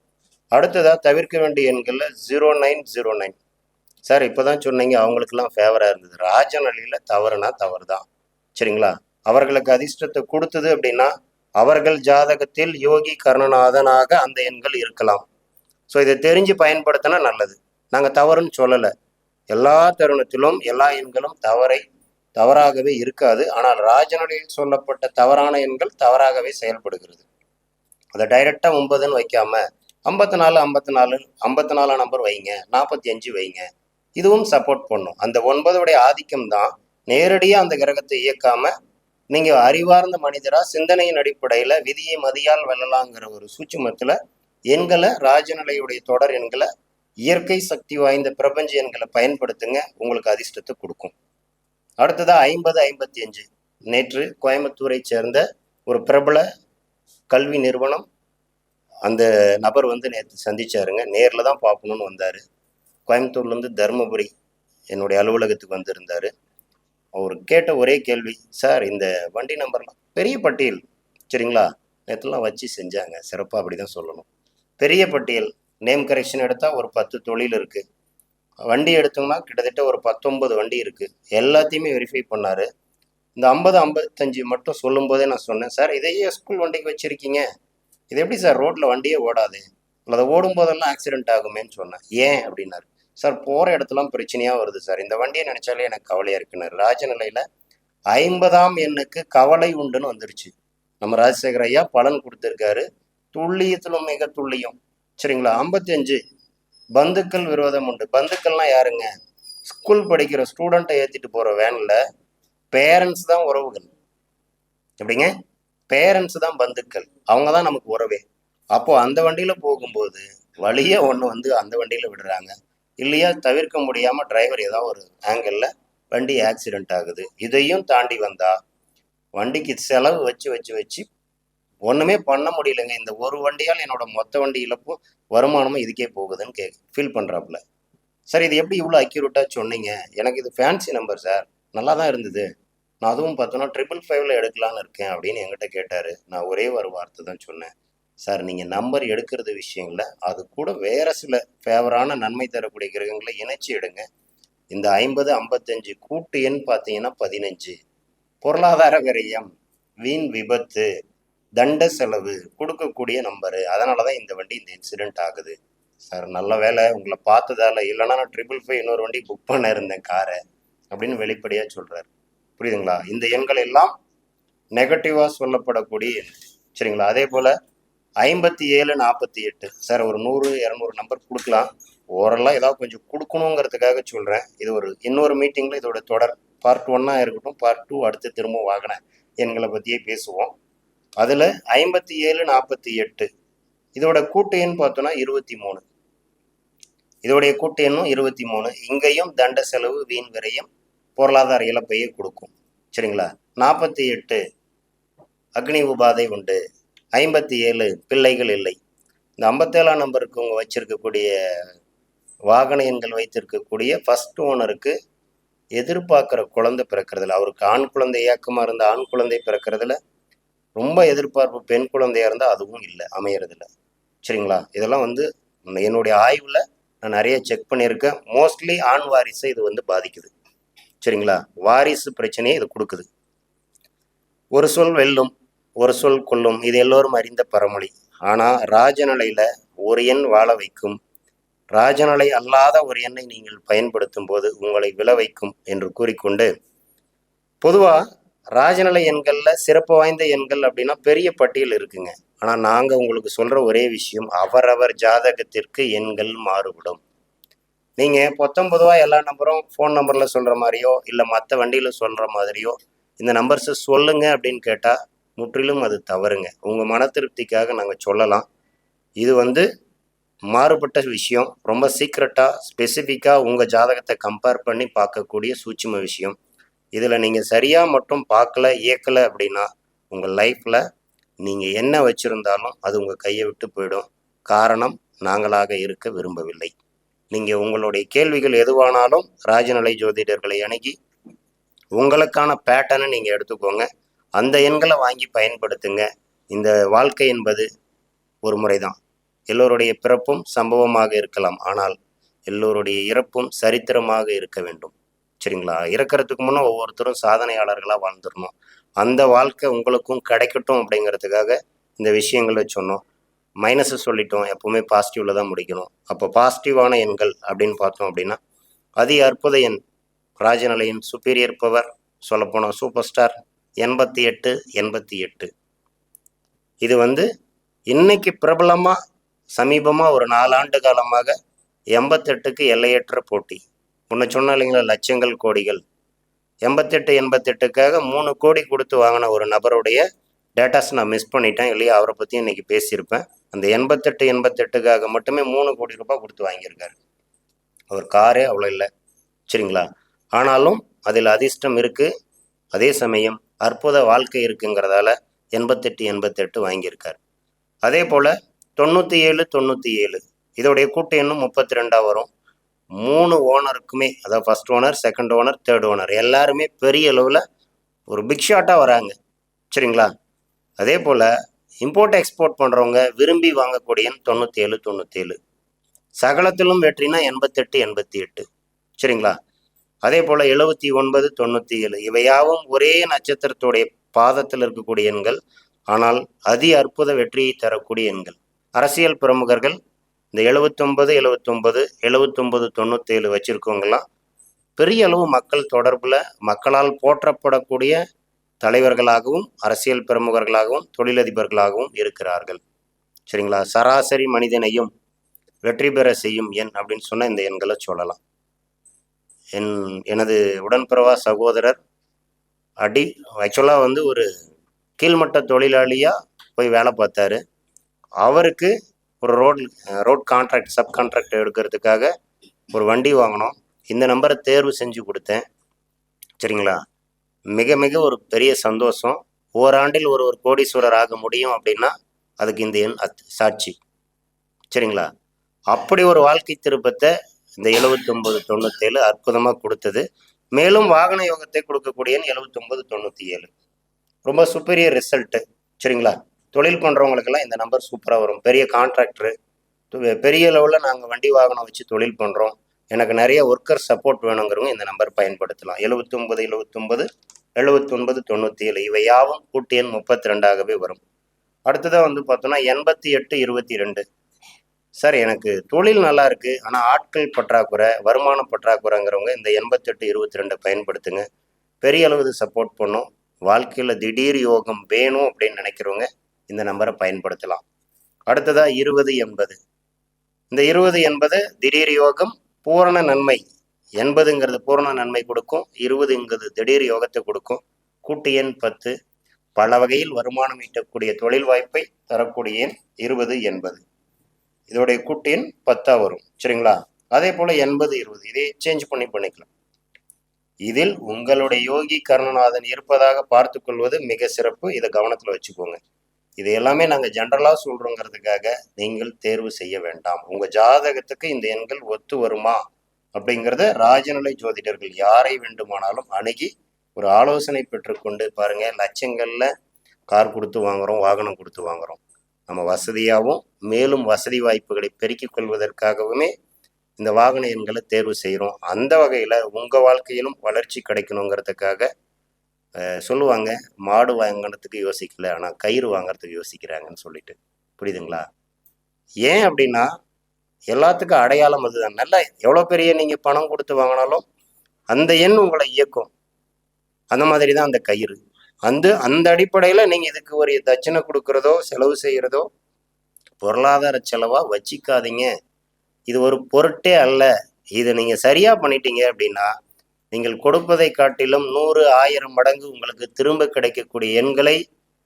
அடுத்ததாக தவிர்க்க வேண்டிய எண்களில் 0909. சார் இப்போ தான் சொன்னீங்க அவங்களுக்கெல்லாம் ஃபேவராக இருந்தது. ராஜநிலையில் தவறுனா தவறு தான், சரிங்களா? அவர்களுக்கு அதிர்ஷ்டத்தை கொடுத்தது அப்படின்னா அவர்கள் ஜாதகத்தில் யோகி கர்ணநாதனாக அந்த எண்கள் இருக்கலாம். ஸோ இதை தெரிஞ்சு பயன்படுத்தினா நல்லது. நாங்கள் தவறுன்னு சொல்லலை. எல்லா தருணத்திலும் எல்லா எண்களும் தவறாகவே இருக்காது. ஆனால் ராஜநிலையில் சொல்லப்பட்ட தவறான எண்கள் தவறாகவே செயல்படுகிறது. அதை டைரெக்டாக 9ன்னு வைக்காம 54 54 54 நம்பர் வைங்க, 45 வைங்க. இதுவும் சப்போர்ட் பண்ணும். அந்த 9உடைய ஆதிக்கம் தான் நேரடியாக அந்த கிரகத்தை இயக்காம நீங்கள் அறிவார்ந்த மனிதராக சிந்தனையின் அடிப்படையில் விதியை மதியால் வெல்லலாங்கிற ஒரு சூட்சுமத்தில் எண்களை, ராஜநிலையுடைய தொடர் எண்களை, இயற்கை சக்தி வாய்ந்த பிரபஞ்ச எண்களை பயன்படுத்துங்க. உங்களுக்கு அதிர்ஷ்டத்தை கொடுக்கும். அடுத்ததா 50 55. நேற்று கோயம்புத்தூரை சேர்ந்த ஒரு பிரபல கல்வி நிறுவனம் அந்த நபர் நேற்று சந்திச்சாருங்க. நேரில் தான் பார்க்கணுன்னு வந்தார். கோயம்புத்தூர்லேருந்து தருமபுரி என்னுடைய அலுவலகத்துக்கு வந்திருந்தார். அவர் கேட்ட ஒரே கேள்வி, சார் இந்த வண்டி நம்பர்லாம் பெரிய பட்டியல், சரிங்களா? நேற்றுலாம் வச்சு செஞ்சாங்க, சிறப்பாக அப்படி தான் சொல்லணும். பெரிய பட்டியல், நேம் கரெக்ஷன் எடுத்தால் ஒரு 10 தொழில் இருக்குது. வண்டி எடுத்தோம்னா கிட்டத்தட்ட ஒரு 19 வண்டி இருக்குது. எல்லாத்தையுமே வெரிஃபை பண்ணார். இந்த 50 55 மட்டும் சொல்லும்போதே நான் சொன்னேன், சார் இதையே ஸ்கூல் வண்டிக்கு வச்சுருக்கீங்க, இது எப்படி சார் ரோட்டில் வண்டியே ஓடாது, அதை ஓடும் போதெல்லாம் ஆக்சிடென்ட் ஆகுமேன்னு சொன்னேன். ஏன் அப்படின்னாரு. சார் போகிற இடத்துலாம் பிரச்சனையாக வருது சார், இந்த வண்டியை நினச்சாலே எனக்கு கவலையாக இருக்குன்னாரு. ராஜநிலையில் 50ஆம் எண்ணுக்கு கவலை உண்டுன்னு வந்துருச்சு. நம்ம ராஜசேகர் ஐயா பலன் கொடுத்துருக்காரு. துல்லியத்திலும் மிக துல்லியம், சரிங்களா? 55 பந்துக்கள் விரோதம் உண்டு. பந்துக்கள்லாம் யாருங்க? ஸ்கூல் படிக்கிற ஸ்டூடெண்ட்டை ஏற்றிட்டு போகிற வேனில் பேரண்ட்ஸ் தான் உறவுகள். எப்படிங்க? பேரண்ட்ஸ் தான் பந்துக்கள், அவங்க தான் நமக்கு உறவே. அப்போது அந்த வண்டியில் போகும்போது வழியே ஒன்று அந்த வண்டியில் விடுறாங்க, இல்லையா தவிர்க்க முடியாமல் டிரைவர் ஏதாவது ஒரு ஆங்கிளில் வண்டி ஆக்சிடென்ட் ஆகுது. இதையும் தாண்டி வந்தால் வண்டிக்கு செலவு வச்சு ஒன்றுமே பண்ண முடியலைங்க. இந்த ஒரு வண்டியால் என்னோட மொத்த வண்டி இழப்பும் வருமானமும் இதுக்கே போகுதுன்னு ஃபீல் பண்ணுறாப்புல. சார் இது எப்படி இவ்வளோ அக்யூரேட்டாக சொன்னீங்க? எனக்கு இது ஃபேன்சி நம்பர் சார், நல்லா தான் இருந்தது, நான் அதுவும் பார்த்தோன்னா 555 எடுக்கலான்னு இருக்கேன் அப்படின்னு என்கிட்ட கேட்டார். நான் ஒரே ஒரு வார்த்தை தான் சொன்னேன், சார் நீங்கள் நம்பர் எடுக்கிறது விஷயம் இல்லை, அது கூட வேறு சில ஃபேவரான நன்மை தரக்கூடிய கிரகங்களை இணைச்சி எடுங்க. இந்த 50 55 கூட்டு எண் பார்த்தீங்கன்னா 15. பொருளாதார விரயம், வீண் விபத்து, தண்ட செலவு கொடுக்கக்கூடிய நம்பரு. அதனால தான் இந்த வண்டி இந்த இன்சிடென்ட் ஆகுது. சார் நல்ல வேலை உங்களை பார்த்ததால, இல்லைன்னா நான் 555 இன்னொரு வண்டி புக் பண்ண இருந்தேன் காரை அப்படின்னு வெளிப்படையாக சொல்கிறார். புரியுதுங்களா? இந்த எண்கள் எல்லாம் நெகட்டிவாக சொல்லப்படக்கூடிய எண், சரிங்களா? அதே போல் 57 48. சார் ஒரு 100 200 நம்பர் கொடுக்கலாம், ஓரளவு ஏதாவது கொஞ்சம் கொடுக்கணுங்கிறதுக்காக சொல்கிறேன். இது ஒரு இன்னொரு மீட்டிங்கில் இதோட தொடர் பார்ட் 1 இருக்கட்டும், பார்ட் 2 அடுத்து திரும்ப வாங்கின எண்களை பற்றியே பேசுவோம். அதில் 57 48 இதோட கூட்டு எண் பார்த்தோன்னா 23. இதோடைய கூட்டு எண்ணும் 23. இங்கேயும் தண்ட செலவு, வீண் விரயம், பொருளாதார இழப்பையே கொடுக்கும், சரிங்களா? 48 அக்னி உபாதை உண்டு. 57 பிள்ளைகள் இல்லை. இந்த 57ஆம் நம்பருக்கு உங்க வச்சிருக்கக்கூடிய வாகன எண்கள் வைத்திருக்கக்கூடிய ஃபர்ஸ்ட் ஓனருக்கு எதிர்பார்க்குற குழந்தை பிறக்கிறதுல, அவருக்கு ஆண் குழந்தை இயக்கமாக இருந்த ஆண் குழந்தை பிறக்கிறதுல ரொம்ப எதிர்பார்ப்பு, பெண் குழந்தையாக இருந்தால் அதுவும் இல்லை, அமையறதில்ல, சரிங்களா? இதெல்லாம் என்னுடைய ஆய்வில் நான் நிறைய செக் பண்ணியிருக்கேன். மோஸ்ட்லி ஆண் வாரிசை இது பாதிக்குது, சரிங்களா? வாரிசு பிரச்சனையை இது கொடுக்குது. ஒரு சொல் வெல்லும், ஒரு சொல் கொல்லும், இது எல்லோரும் அறிந்த பரமொழி. ஆனால் ராஜநிலையில் ஒரு எண் வாழ வைக்கும், ராஜநிலை அல்லாத ஒரு எண்ணை நீங்கள் பயன்படுத்தும் போது உங்களை விழ வைக்கும் என்று கூறிக்கொண்டு, பொதுவாக ராஜநிலை எண்களில் சிறப்பு வாய்ந்த எண்கள் அப்படின்னா பெரிய பட்டியல் இருக்குங்க. ஆனால் நாங்கள் உங்களுக்கு சொல்கிற ஒரே விஷயம், அவரவர் ஜாதகத்திற்கு எண்கள் மாறுபடும். நீங்கள் பொதுவாக எல்லா நம்பரும் ஃபோன் நம்பரில் சொல்கிற மாதிரியோ இல்லை மற்ற வண்டியில் சொல்கிற மாதிரியோ இந்த நம்பர்ஸை சொல்லுங்க அப்படின்னு கேட்டால் முற்றிலும் அது தவறுங்க. உங்கள் மன திருப்திக்காக நாங்கள் சொல்லலாம். இது மாறுபட்ட விஷயம், ரொம்ப சீக்ரெட்டாக ஸ்பெசிஃபிக்காக உங்கள் ஜாதகத்தை கம்பேர் பண்ணி பார்க்கக்கூடிய சூட்சும விஷயம். இதில் நீங்கள் சரியாக மட்டும் பார்க்கல, இயக்கலை அப்படின்னா உங்கள் லைஃப்பில் நீங்கள் என்ன வச்சுருந்தாலும் அது உங்கள் கையை விட்டு போயிடும். காரணம், நாங்களாக இருக்க விரும்பவில்லை. நீங்கள் உங்களுடைய கேள்விகள் எதுவானாலும் ராஜநிலை ஜோதிடர்களை அணுகி உங்களுக்கான பேட்டர்னை நீங்கள் எடுத்துக்கோங்க, அந்த எண்களை வாங்கி பயன்படுத்துங்க. இந்த வாழ்க்கை என்பது ஒரு முறை தான். எல்லோருடைய பிறப்பும் சம்பவமாக இருக்கலாம், ஆனால் எல்லோருடைய இறப்பும் சரித்திரமாக இருக்க வேண்டும். சரிங்களா? இறக்கிறதுக்கு முன்னே ஒவ்வொருத்தரும் சாதனையாளர்களாக வாழ்ந்துடணும். அந்த வாழ்க்கை உங்களுக்கும் கிடைக்கட்டும் அப்படிங்கிறதுக்காக இந்த விஷயங்களை சொன்னோம். மைனஸை சொல்லிட்டோம், எப்பவுமே பாசிட்டிவ்ல தான் முடிக்கணும். அப்போ பாசிட்டிவான எண்கள் அப்படின்னு பார்த்தோம் அப்படின்னா அதி அற்புத எண் ராஜநிலையின் சுப்பீரியர் பவர், சொல்லப்போனால் சூப்பர் ஸ்டார் 88. இது இன்னைக்கு பிரபலமாக சமீபமாக ஒரு 4 ஆண்டு காலமாக 88க்கு எல்லையற்ற போட்டி. முன்ன சொன்ன இல்லைங்களா, லட்சங்கள் கோடிகள். 88க்காக 3 கோடி கொடுத்து வாங்கின ஒரு நபருடைய டேட்டாஸ் நான் மிஸ் பண்ணிட்டேன் இல்லையா, அவரை பற்றி இன்னைக்கு பேசியிருப்பேன். அந்த 88க்காக மட்டுமே 3 கோடி ரூபாய் கொடுத்து வாங்கியிருக்காரு. அவர் காரே அவ்வளோ இல்லை. சரிங்களா? ஆனாலும் அதில் அதிர்ஷ்டம் இருக்குது, அதே சமயம் அற்புத வாழ்க்கை இருக்குங்கிறதால 88 வாங்கியிருக்கார். அதே போல் 97 இதோடைய கூட்டு எண்ணும் 32 வரும். 3 ஓனருக்குமே, அதாவது first owner, second owner, third owner எல்லாருமே பெரிய அளவில் ஒரு பிக் ஷாட்டாக வராங்க. சரிங்களா? அதே போல் இம்போர்ட் எக்ஸ்போர்ட் பண்ணுறவங்க விரும்பி வாங்கக்கூடிய எண் 97. சகலத்திலும் வெற்றினா 88. சரிங்களா? அதே போல் 79, 97 இவையாவும் ஒரே நட்சத்திரத்துடைய பாதத்தில் இருக்கக்கூடிய எண்கள். ஆனால் அதி அற்புத வெற்றியை தரக்கூடிய எண்கள். அரசியல் பிரமுகர்கள் இந்த 79, 97 வச்சிருக்கவங்கலாம் பெரிய அளவு மக்கள் தொடர்பில் மக்களால் போற்றப்படக்கூடிய தலைவர்களாகவும் அரசியல் பிரமுகர்களாகவும் தொழிலதிபர்களாகவும் இருக்கிறார்கள். சரிங்களா? சராசரி மனிதனையும் வெற்றி பெற செய்யும் எண் அப்படின்னு சொன்ன இந்த எண்களை சொல்லலாம். எனது உடன்பிறவா சகோதரர் ஆக்சுவலாக ஒரு கீழ்மட்ட தொழிலாளியாக போய் வேலை பார்த்தாரு. அவருக்கு ஒரு ரோட் கான்ட்ராக்ட், சப் கான்ட்ராக்ட் எடுக்கிறதுக்காக ஒரு வண்டி வாங்கினோம். இந்த நம்பரை தேர்வு செஞ்சு கொடுத்தேன். சரிங்களா? மிக மிக ஒரு பெரிய சந்தோஷம். ஓராண்டில் ஒரு கோடீஸ்வரர் ஆக முடியும் அப்படின்னா அதுக்கு இந்த எண் சாட்சி. சரிங்களா? அப்படி ஒரு வாழ்க்கை திருப்பத்தை இந்த 79, 97 அற்புதமாக கொடுத்தது. மேலும் வாகன யோகத்தை கொடுக்கக்கூடிய 79, 97 ரொம்ப சுப்பீரியர் ரிசல்ட்டு. சரிங்களா? தொழில் பண்ணுறவங்களுக்கெல்லாம் இந்த நம்பர் சூப்பராக வரும். பெரிய கான்ட்ராக்டரு, பெரிய லெவலில் நாங்கள் வண்டி வாகனம் வச்சு தொழில் பண்ணுறோம், எனக்கு நிறைய ஒர்க்கர் சப்போர்ட் வேணுங்கிறவங்க இந்த நம்பர் பயன்படுத்தலாம். 79, 97 இவை யாவும் கூட்டு எண் 32ஆகவே வரும். அடுத்ததாக பார்த்தோன்னா 88, 22. சார் எனக்கு தொழில் நல்லா இருக்குது, ஆனால் ஆட்கள் பற்றாக்குறை, வருமான பற்றாக்குறைங்கிறவங்க இந்த 88, 22 பயன்படுத்துங்க. பெரிய அளவு சப்போர்ட் பண்ணும். வாழ்க்கையில் திடீர் யோகம் வேணும் அப்படின்னு நினைக்கிறவங்க இந்த நம்பரை பயன்படுத்தலாம். அடுத்ததாக 20, 80. இந்த 20, 80 திடீர் யோகம், பூரண நன்மை. 80ங்கிறது பூரண நன்மை கொடுக்கும், 20ங்கிறது திடீர் யோகத்தை கொடுக்கும். கூட்டு எண் 10. பல வகையில் வருமானம் ஈட்டக்கூடிய தொழில் வாய்ப்பை தரக்கூடிய எண் 20, 80. இதோடைய கூட்டு எண் 10 வரும். சரிங்களா? அதே போல் 80, 20 இதை சேஞ்ச் பண்ணிக்கலாம். இதில் உங்களுடைய யோகி கருணநாதன் இருப்பதாக பார்த்து கொள்வது மிக சிறப்பு. இதை கவனத்தில் வச்சுக்கோங்க. இது எல்லாமே நாங்கள் ஜென்ரலாக சொல்கிறோங்கிறதுக்காக நீங்கள் தேர்வு செய்ய வேண்டாம். உங்கள் ஜாதகத்துக்கு இந்த எண்கள் ஒத்து வருமா அப்படிங்கிறத ராஜநிலை ஜோதிடர்கள் யாரை வேண்டுமானாலும் அணுகி ஒரு ஆலோசனை பெற்றுக்கொண்டு பாருங்கள். லட்சங்களில் கார் கொடுத்து வாங்குகிறோம், வாகனம் கொடுத்து வாங்குகிறோம். நம்ம வசதியாகவும் மேலும் வசதி வாய்ப்புகளை பெருக்கிக் கொள்வதற்காகவுமே இந்த வாகன எண்களை தேர்வு செய்கிறோம். அந்த வகையில் உங்கள் வாழ்க்கையிலும் வளர்ச்சி கிடைக்கணுங்கிறதுக்காக சொல்லுவாங்க, மாடு வாங்கினதுக்கு யோசிக்கல, ஆனால் கயிறு வாங்கிறதுக்கு யோசிக்கிறாங்கன்னு சொல்லிட்டு. புரியுதுங்களா? ஏன் அப்படின்னா எல்லாத்துக்கும் அடையாளம் அதுதான். நல்லா எவ்வளோ பெரிய நீங்கள் பணம் கொடுத்து வாங்கினாலும் அந்த எண் உங்களை இயக்கும். அந்த மாதிரி தான் அந்த கயிறு. அந்த அடிப்படையில் நீங்கள் இதுக்கு ஒரு தட்சணை கொடுக்குறதோ செலவு செய்கிறதோ பொருளாதார செலவாக வச்சிக்காதீங்க. இது ஒரு பொருட்டே அல்ல. இதை நீங்கள் சரியாக பண்ணிட்டீங்க அப்படின்னா நீங்கள் கொடுப்பதை காட்டிலும் 100, 1000 மடங்கு உங்களுக்கு திரும்ப கிடைக்கக்கூடிய எண்களை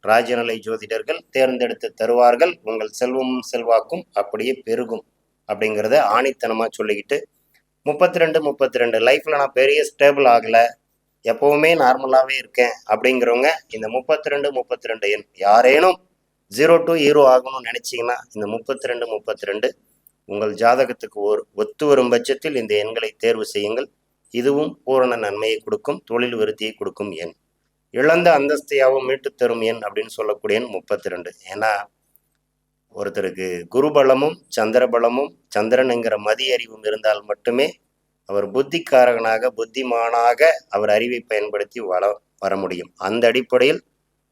ராஜநிலை ஜோதிடர்கள் தேர்ந்தெடுத்து தருவார்கள். உங்கள் செல்வமும் செல்வாக்கும் அப்படியே பெருகும் அப்படிங்கிறத ஆணித்தனமாக சொல்லிக்கிட்டு 32 லைஃப்பில் நான் பெரிய ஸ்டேபிள் ஆகலை, எப்போவுமே நார்மலாகவே இருக்கேன் அப்படிங்கிறவங்க இந்த 32 எண் யாரேனும் 0 to ஹீரோ ஆகணும்னு நினச்சிங்கன்னா இந்த 32 உங்கள் ஜாதகத்துக்கு ஒத்து வரும் பட்சத்தில் இந்த எண்களை தேர்வு செய்யுங்கள். இதுவும் பூரண நன்மையை கொடுக்கும், தொழில் விருத்தியை கொடுக்கும் எண். இழந்த அந்தஸ்தையாகவும் மீட்டு தரும் எண் அப்படின்னு சொல்லக்கூடிய எண் 32. ஏன்னா ஒருத்தருக்கு குரு பலமும் சந்திர பலமும் சந்திரனுங்கிற மதி அறிவும் இருந்தால் மட்டுமே அவர் புத்திக்காரகனாக புத்திமானாக அவர் அறிவை பயன்படுத்தி வர முடியும். அந்த அடிப்படையில்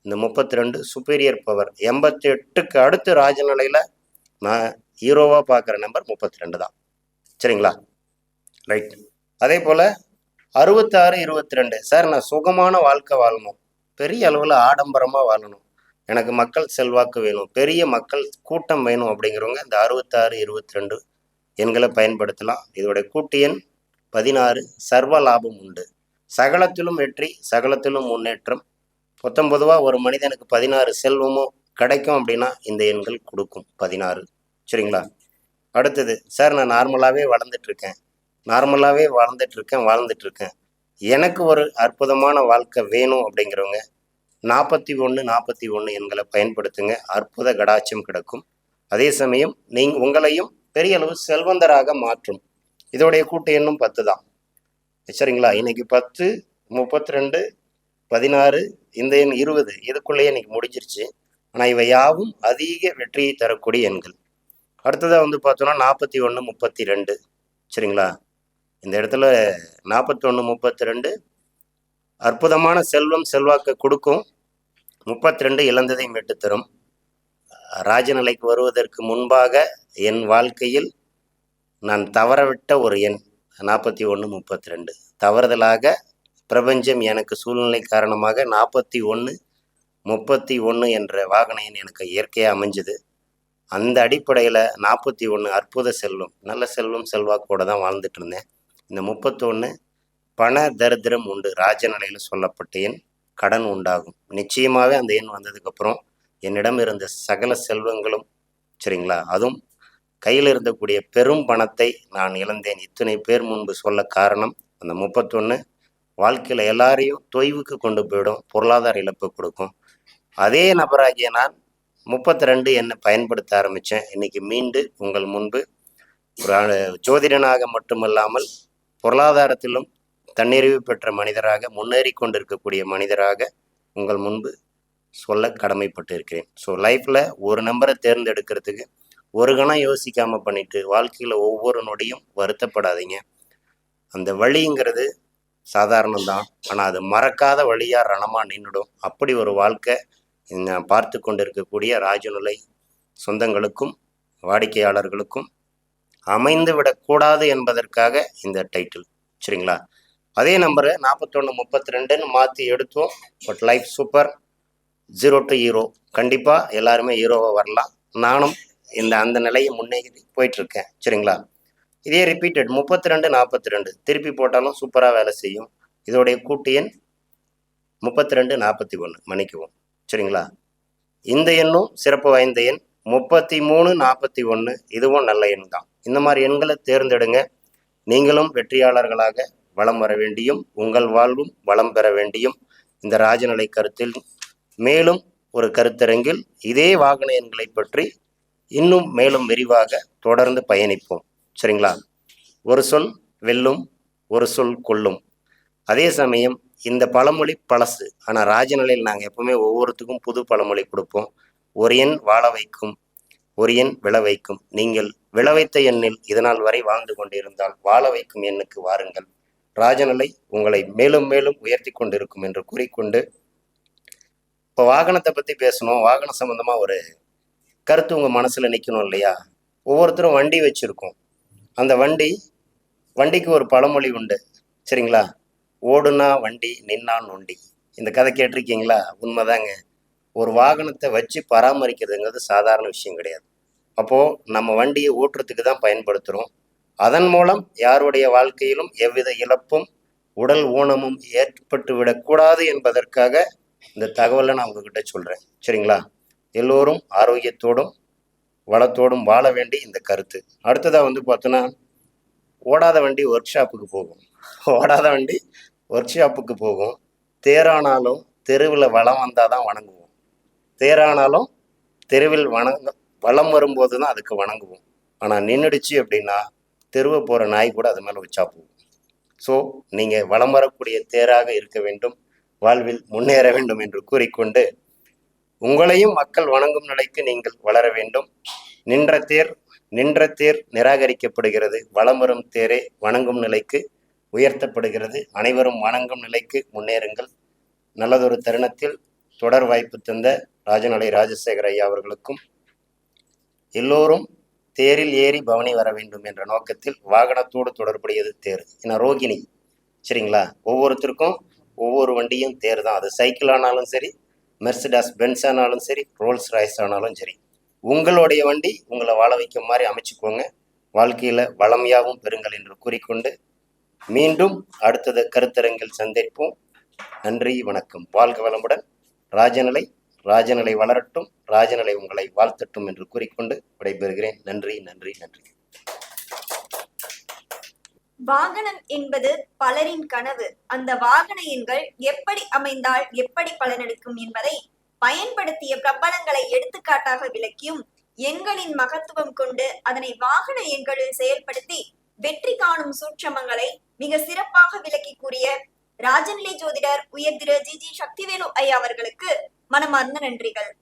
இந்த 32 சுப்பீரியர் பவர். 88க்கு அடுத்து ராஜநிலையில நான் ஹீரோவா பார்க்குற நம்பர் 32 தான். சரிங்களா? ரைட். அதே போல 66 22. சார், நான் சுகமான வாழ்க்கை வாழணும், பெரிய அளவில் ஆடம்பரமாக வாழணும், எனக்கு மக்கள் செல்வாக்கு வேணும், பெரிய மக்கள் கூட்டம் வேணும் அப்படிங்கிறவங்க இந்த 66 22 எண்களை பயன்படுத்தலாம். இதோடைய கூட்டு எண் 16. சர்வ லாபம் உண்டு, சகலத்திலும் வெற்றி, சகலத்திலும் முன்னேற்றம். பொதுவாக ஒரு மனிதனுக்கு 16 செல்வமும் கிடைக்கும் அப்படின்னா இந்த எண்கள் கொடுக்கும் 16. சரிங்களா? அடுத்தது, சார் நான் நார்மலாகவே வாழ்ந்துட்டு இருக்கேன், எனக்கு ஒரு அற்புதமான வாழ்க்கை வேணும் அப்படிங்கிறவங்க 41 41 எண்களை பயன்படுத்துங்க. அற்புத கடாட்சியம் கிடைக்கும். அதே சமயம் உங்களையும் பெரிய அளவு செல்வந்தராக மாற்றும். இதோடைய கூட்டு எண்ணும் 10 தான். சரிங்களா? இன்னைக்கு 10, 32, 16, இந்த எண் 20 இதுக்குள்ளேயே இன்னைக்கு முடிஞ்சிருச்சு. ஆனால் இவை யாவும் அதிக வெற்றியை தரக்கூடிய எண்கள். அடுத்ததாக வந்து பார்த்தோன்னா 41 32. சரிங்களா? இந்த இடத்துல 41 32 அற்புதமான செல்வம் செல்வாக்கை கொடுக்கும். 32 இழந்ததை மீட்டு தரும். ராஜநிலைக்கு வருவதற்கு முன்பாக என் வாழ்க்கையில் நான் தவறவிட்ட ஒரு எண் 41 32. தவறுதலாக பிரபஞ்சம் எனக்கு சூழ்நிலை காரணமாக 41 31 என்ற வாகன எண் எனக்கு இயற்கையாக அமைஞ்சுது. அந்த அடிப்படையில் 41 அற்புத செல்வம், நல்ல செல்வம் செல்வாக்கோடு தான் வாழ்ந்துட்டு இருந்தேன். இந்த 31 பண தரித்திரம் உண்டு, ராஜநிலையில் சொல்லப்பட்ட எண். கடன் உண்டாகும். நிச்சயமாகவே அந்த எண் வந்ததுக்கப்புறம் என்னிடம் இருந்த சகல செல்வங்களும், சரிங்களா, அதுவும் கையில் இருந்தக்கூடிய பெரும் பணத்தை நான் இழந்தேன். இத்தனை பேர் முன்பு சொல்ல காரணம் அந்த 31 வாழ்க்கையில் எல்லாரையும் தொய்வுக்கு கொண்டு போயிடும், பொருளாதார இழப்பு கொடுக்கும். அதே நபராகிய நான் 32 என்னை பயன்படுத்த ஆரம்பித்தேன். இன்னைக்கு மீண்டு உங்கள் முன்பு ஒரு ஜோதிடனாக மட்டுமல்லாமல் பொருளாதாரத்திலும் தன்னிறைவு பெற்ற மனிதராக, முன்னேறி கொண்டிருக்கக்கூடிய மனிதராக உங்கள் முன்பு சொல்ல கடமைப்பட்டு இருக்கிறேன். ஸோ லைஃப்பில் ஒரு நம்பரை தேர்ந்தெடுக்கிறதுக்கு ஒரு கணம் யோசிக்காமல் பண்ணிட்டு வாழ்க்கையில் ஒவ்வொரு நொடியும் வருத்தப்படாதீங்க. அந்த வழிங்கிறது சாதாரணம்தான், ஆனால் அது மறக்காத வழியாக ரணமாக நின்றுடும். அப்படி ஒரு வாழ்க்கை நான் பார்த்து கொண்டிருக்கக்கூடிய ராஜநிலை சொந்தங்களுக்கும் வாடிக்கையாளர்களுக்கும் அமைந்து விடக்கூடாது என்பதற்காக இந்த டைட்டில். சரிங்களா? அதே நம்பரை 41 32ன்னு மாற்றி எடுத்தோம். But life super. 0 to hero. கண்டிப்பாக எல்லாருமே ஹீரோவாக வரலாம். நானும் அந்த நிலையை முன்னேறி போயிட்டுருக்கேன். சரிங்களா? இதே ரிப்பீட்டட் 32 42 திருப்பி போட்டாலும் சூப்பராக வேலை செய்யும். இதோடைய கூட்டு எண் 32 41. மன்னிக்குவோம். சரிங்களா? இந்த எண்ணும் சிறப்பு வாய்ந்த எண். 33 41 இதுவும் நல்ல எண் தான். இந்த மாதிரி எண்களை தேர்ந்தெடுங்க. நீங்களும் வெற்றியாளர்களாக வளம் வர வேண்டியும் உங்கள் வாழ்வும் வளம் பெற வேண்டியும் இந்த ராஜநிலை கருத்தில் மேலும் ஒரு கருத்தரங்கில் இதே வாகன எண்களை பற்றி இன்னும் மேலும் விரிவாக தொடர்ந்து பயணிப்போம். சரிங்களா? ஒரு சொல் வெல்லும், ஒரு சொல் கொல்லும். அதே சமயம் இந்த பழமொழி பழசு, ஆனால் ராஜநிலையில் நாங்கள் எப்பவுமே ஒவ்வொருத்துக்கும் புது பழமொழி கொடுப்போம். ஒரு எண் வாழ வைக்கும், ஒரு எண் விழ வைக்கும். நீங்கள் விழ வைத்த எண்ணில் இதனால் வரை வாழ்ந்து கொண்டிருந்தால் வாழ வைக்கும் எண்ணுக்கு வாருங்கள். ராஜநிலை உங்களை மேலும் மேலும் உயர்த்தி கொண்டிருக்கும் என்று கூறிக்கொண்டு, இப்போ வாகனத்தை பற்றி பேசணும். வாகனம் சம்மந்தமாக ஒரு கருத்து உங்கள் மனசில் நிற்கணும் இல்லையா? ஒவ்வொருத்தரும் வண்டி வச்சுருக்கோம். அந்த வண்டிக்கு ஒரு பழமொழி உண்டு. சரிங்களா? ஓடுனா வண்டி, நின்னா நொண்டி. இந்த கதை கேட்டிருக்கீங்களா? உண்மைதாங்க. ஒரு வாகனத்தை வச்சு பராமரிக்கிறதுங்கிறது சாதாரண விஷயம் கிடையாது. அப்போது நம்ம வண்டியை ஓட்டுறதுக்கு தான் பயன்படுத்துகிறோம். அதன் மூலம் யாருடைய வாழ்க்கையிலும் எவ்வித இழப்பும் உடல் ஊனமும் ஏற்பட்டு விடக்கூடாது என்பதற்காக இந்த தகவலை நான் உங்ககிட்ட சொல்கிறேன். சரிங்களா? எல்லோரும் ஆரோக்கியத்தோடும் வளத்தோடும் வாழ வேண்டி இந்த கருத்து. அடுத்ததாக வந்து பார்த்தோன்னா, ஓடாத வண்டி ஒர்க் ஷாப்புக்கு போகும். தேரானாலும் தெருவில் வளம் வந்தால் தான் வணங்குவோம். தேரானாலும் தெருவில் வளம் வரும்போது தான் அதுக்கு வணங்குவோம். ஆனால் நின்றுடுச்சு அப்படின்னா தெருவை போகிற நாய் கூட அது மேலே வச்சா போகும். ஸோ நீங்கள் வளம் வரக்கூடிய தேராக இருக்க வேண்டும், வாழ்வில் முன்னேற வேண்டும் என்று கூறிக்கொண்டு உங்களையும் மக்கள் வணங்கும் நிலைக்கு நீங்கள் வளர வேண்டும். நின்ற தேர் நிராகரிக்கப்படுகிறது, வலம் வரும் தேரே வணங்கும் நிலைக்கு உயர்த்தப்படுகிறது. அனைவரும் வணங்கும் நிலைக்கு முன்னேறுங்கள். நல்லதொரு தருணத்தில் தொடர் வாய்ப்பு தந்த ராஜநலை ராஜசேகர ஐயா அவர்களுக்கும், எல்லோரும் தேரில் ஏறி பவனி வர வேண்டும் என்ற நோக்கத்தில் வாகனத்தோடு தொடர்புடையது தேர். ஏன்னா ரோகிணி, சரிங்களா, ஒவ்வொருத்தருக்கும் ஒவ்வொரு வண்டியும் தேர் தான். அது சைக்கிள் ஆனாலும் சரி, மெர்சிடாஸ் பென்ஸ் ஆனாலும் சரி, ரோல்ஸ் ராய்ஸ் ஆனாலும் சரி, உங்களுடைய வண்டி உங்களை வாழ வைக்கும் மாதிரி அமைச்சுக்கோங்க. வாழ்க்கையில் வளமையாகவும் பெறுங்கள் என்று கூறிக்கொண்டு மீண்டும் அடுத்தது கருத்தரங்கில் சந்திப்போம். நன்றி, வணக்கம். வாழ்க வளமுடன். ராஜநிலை வளரட்டும், ராஜநிலை உங்களை வாழ்த்தட்டும் என்று கூறிக்கொண்டு விடைபெறுகிறேன். நன்றி, நன்றி, நன்றி. வாகனம் என்பது பலரின் கனவு. அந்த வாகன எண்கள் எப்படி அமைந்தால் எப்படி பலனளிக்கும் என்பதை பயன்படுத்திய பிரபலங்களை எடுத்துக்காட்டாக விளக்கியும், எண்களின் மகத்துவம் கொண்டு அதனை வாகன எண்களில் செயல்படுத்தி வெற்றி காணும் சூட்சமங்களை மிக சிறப்பாக விளக்கி கூறிய ராஜநிலை ஜோதிடர் உயர் திரு ஜி சக்திவேலு ஐயா அவர்களுக்கு மனமார்ந்த நன்றிகள்.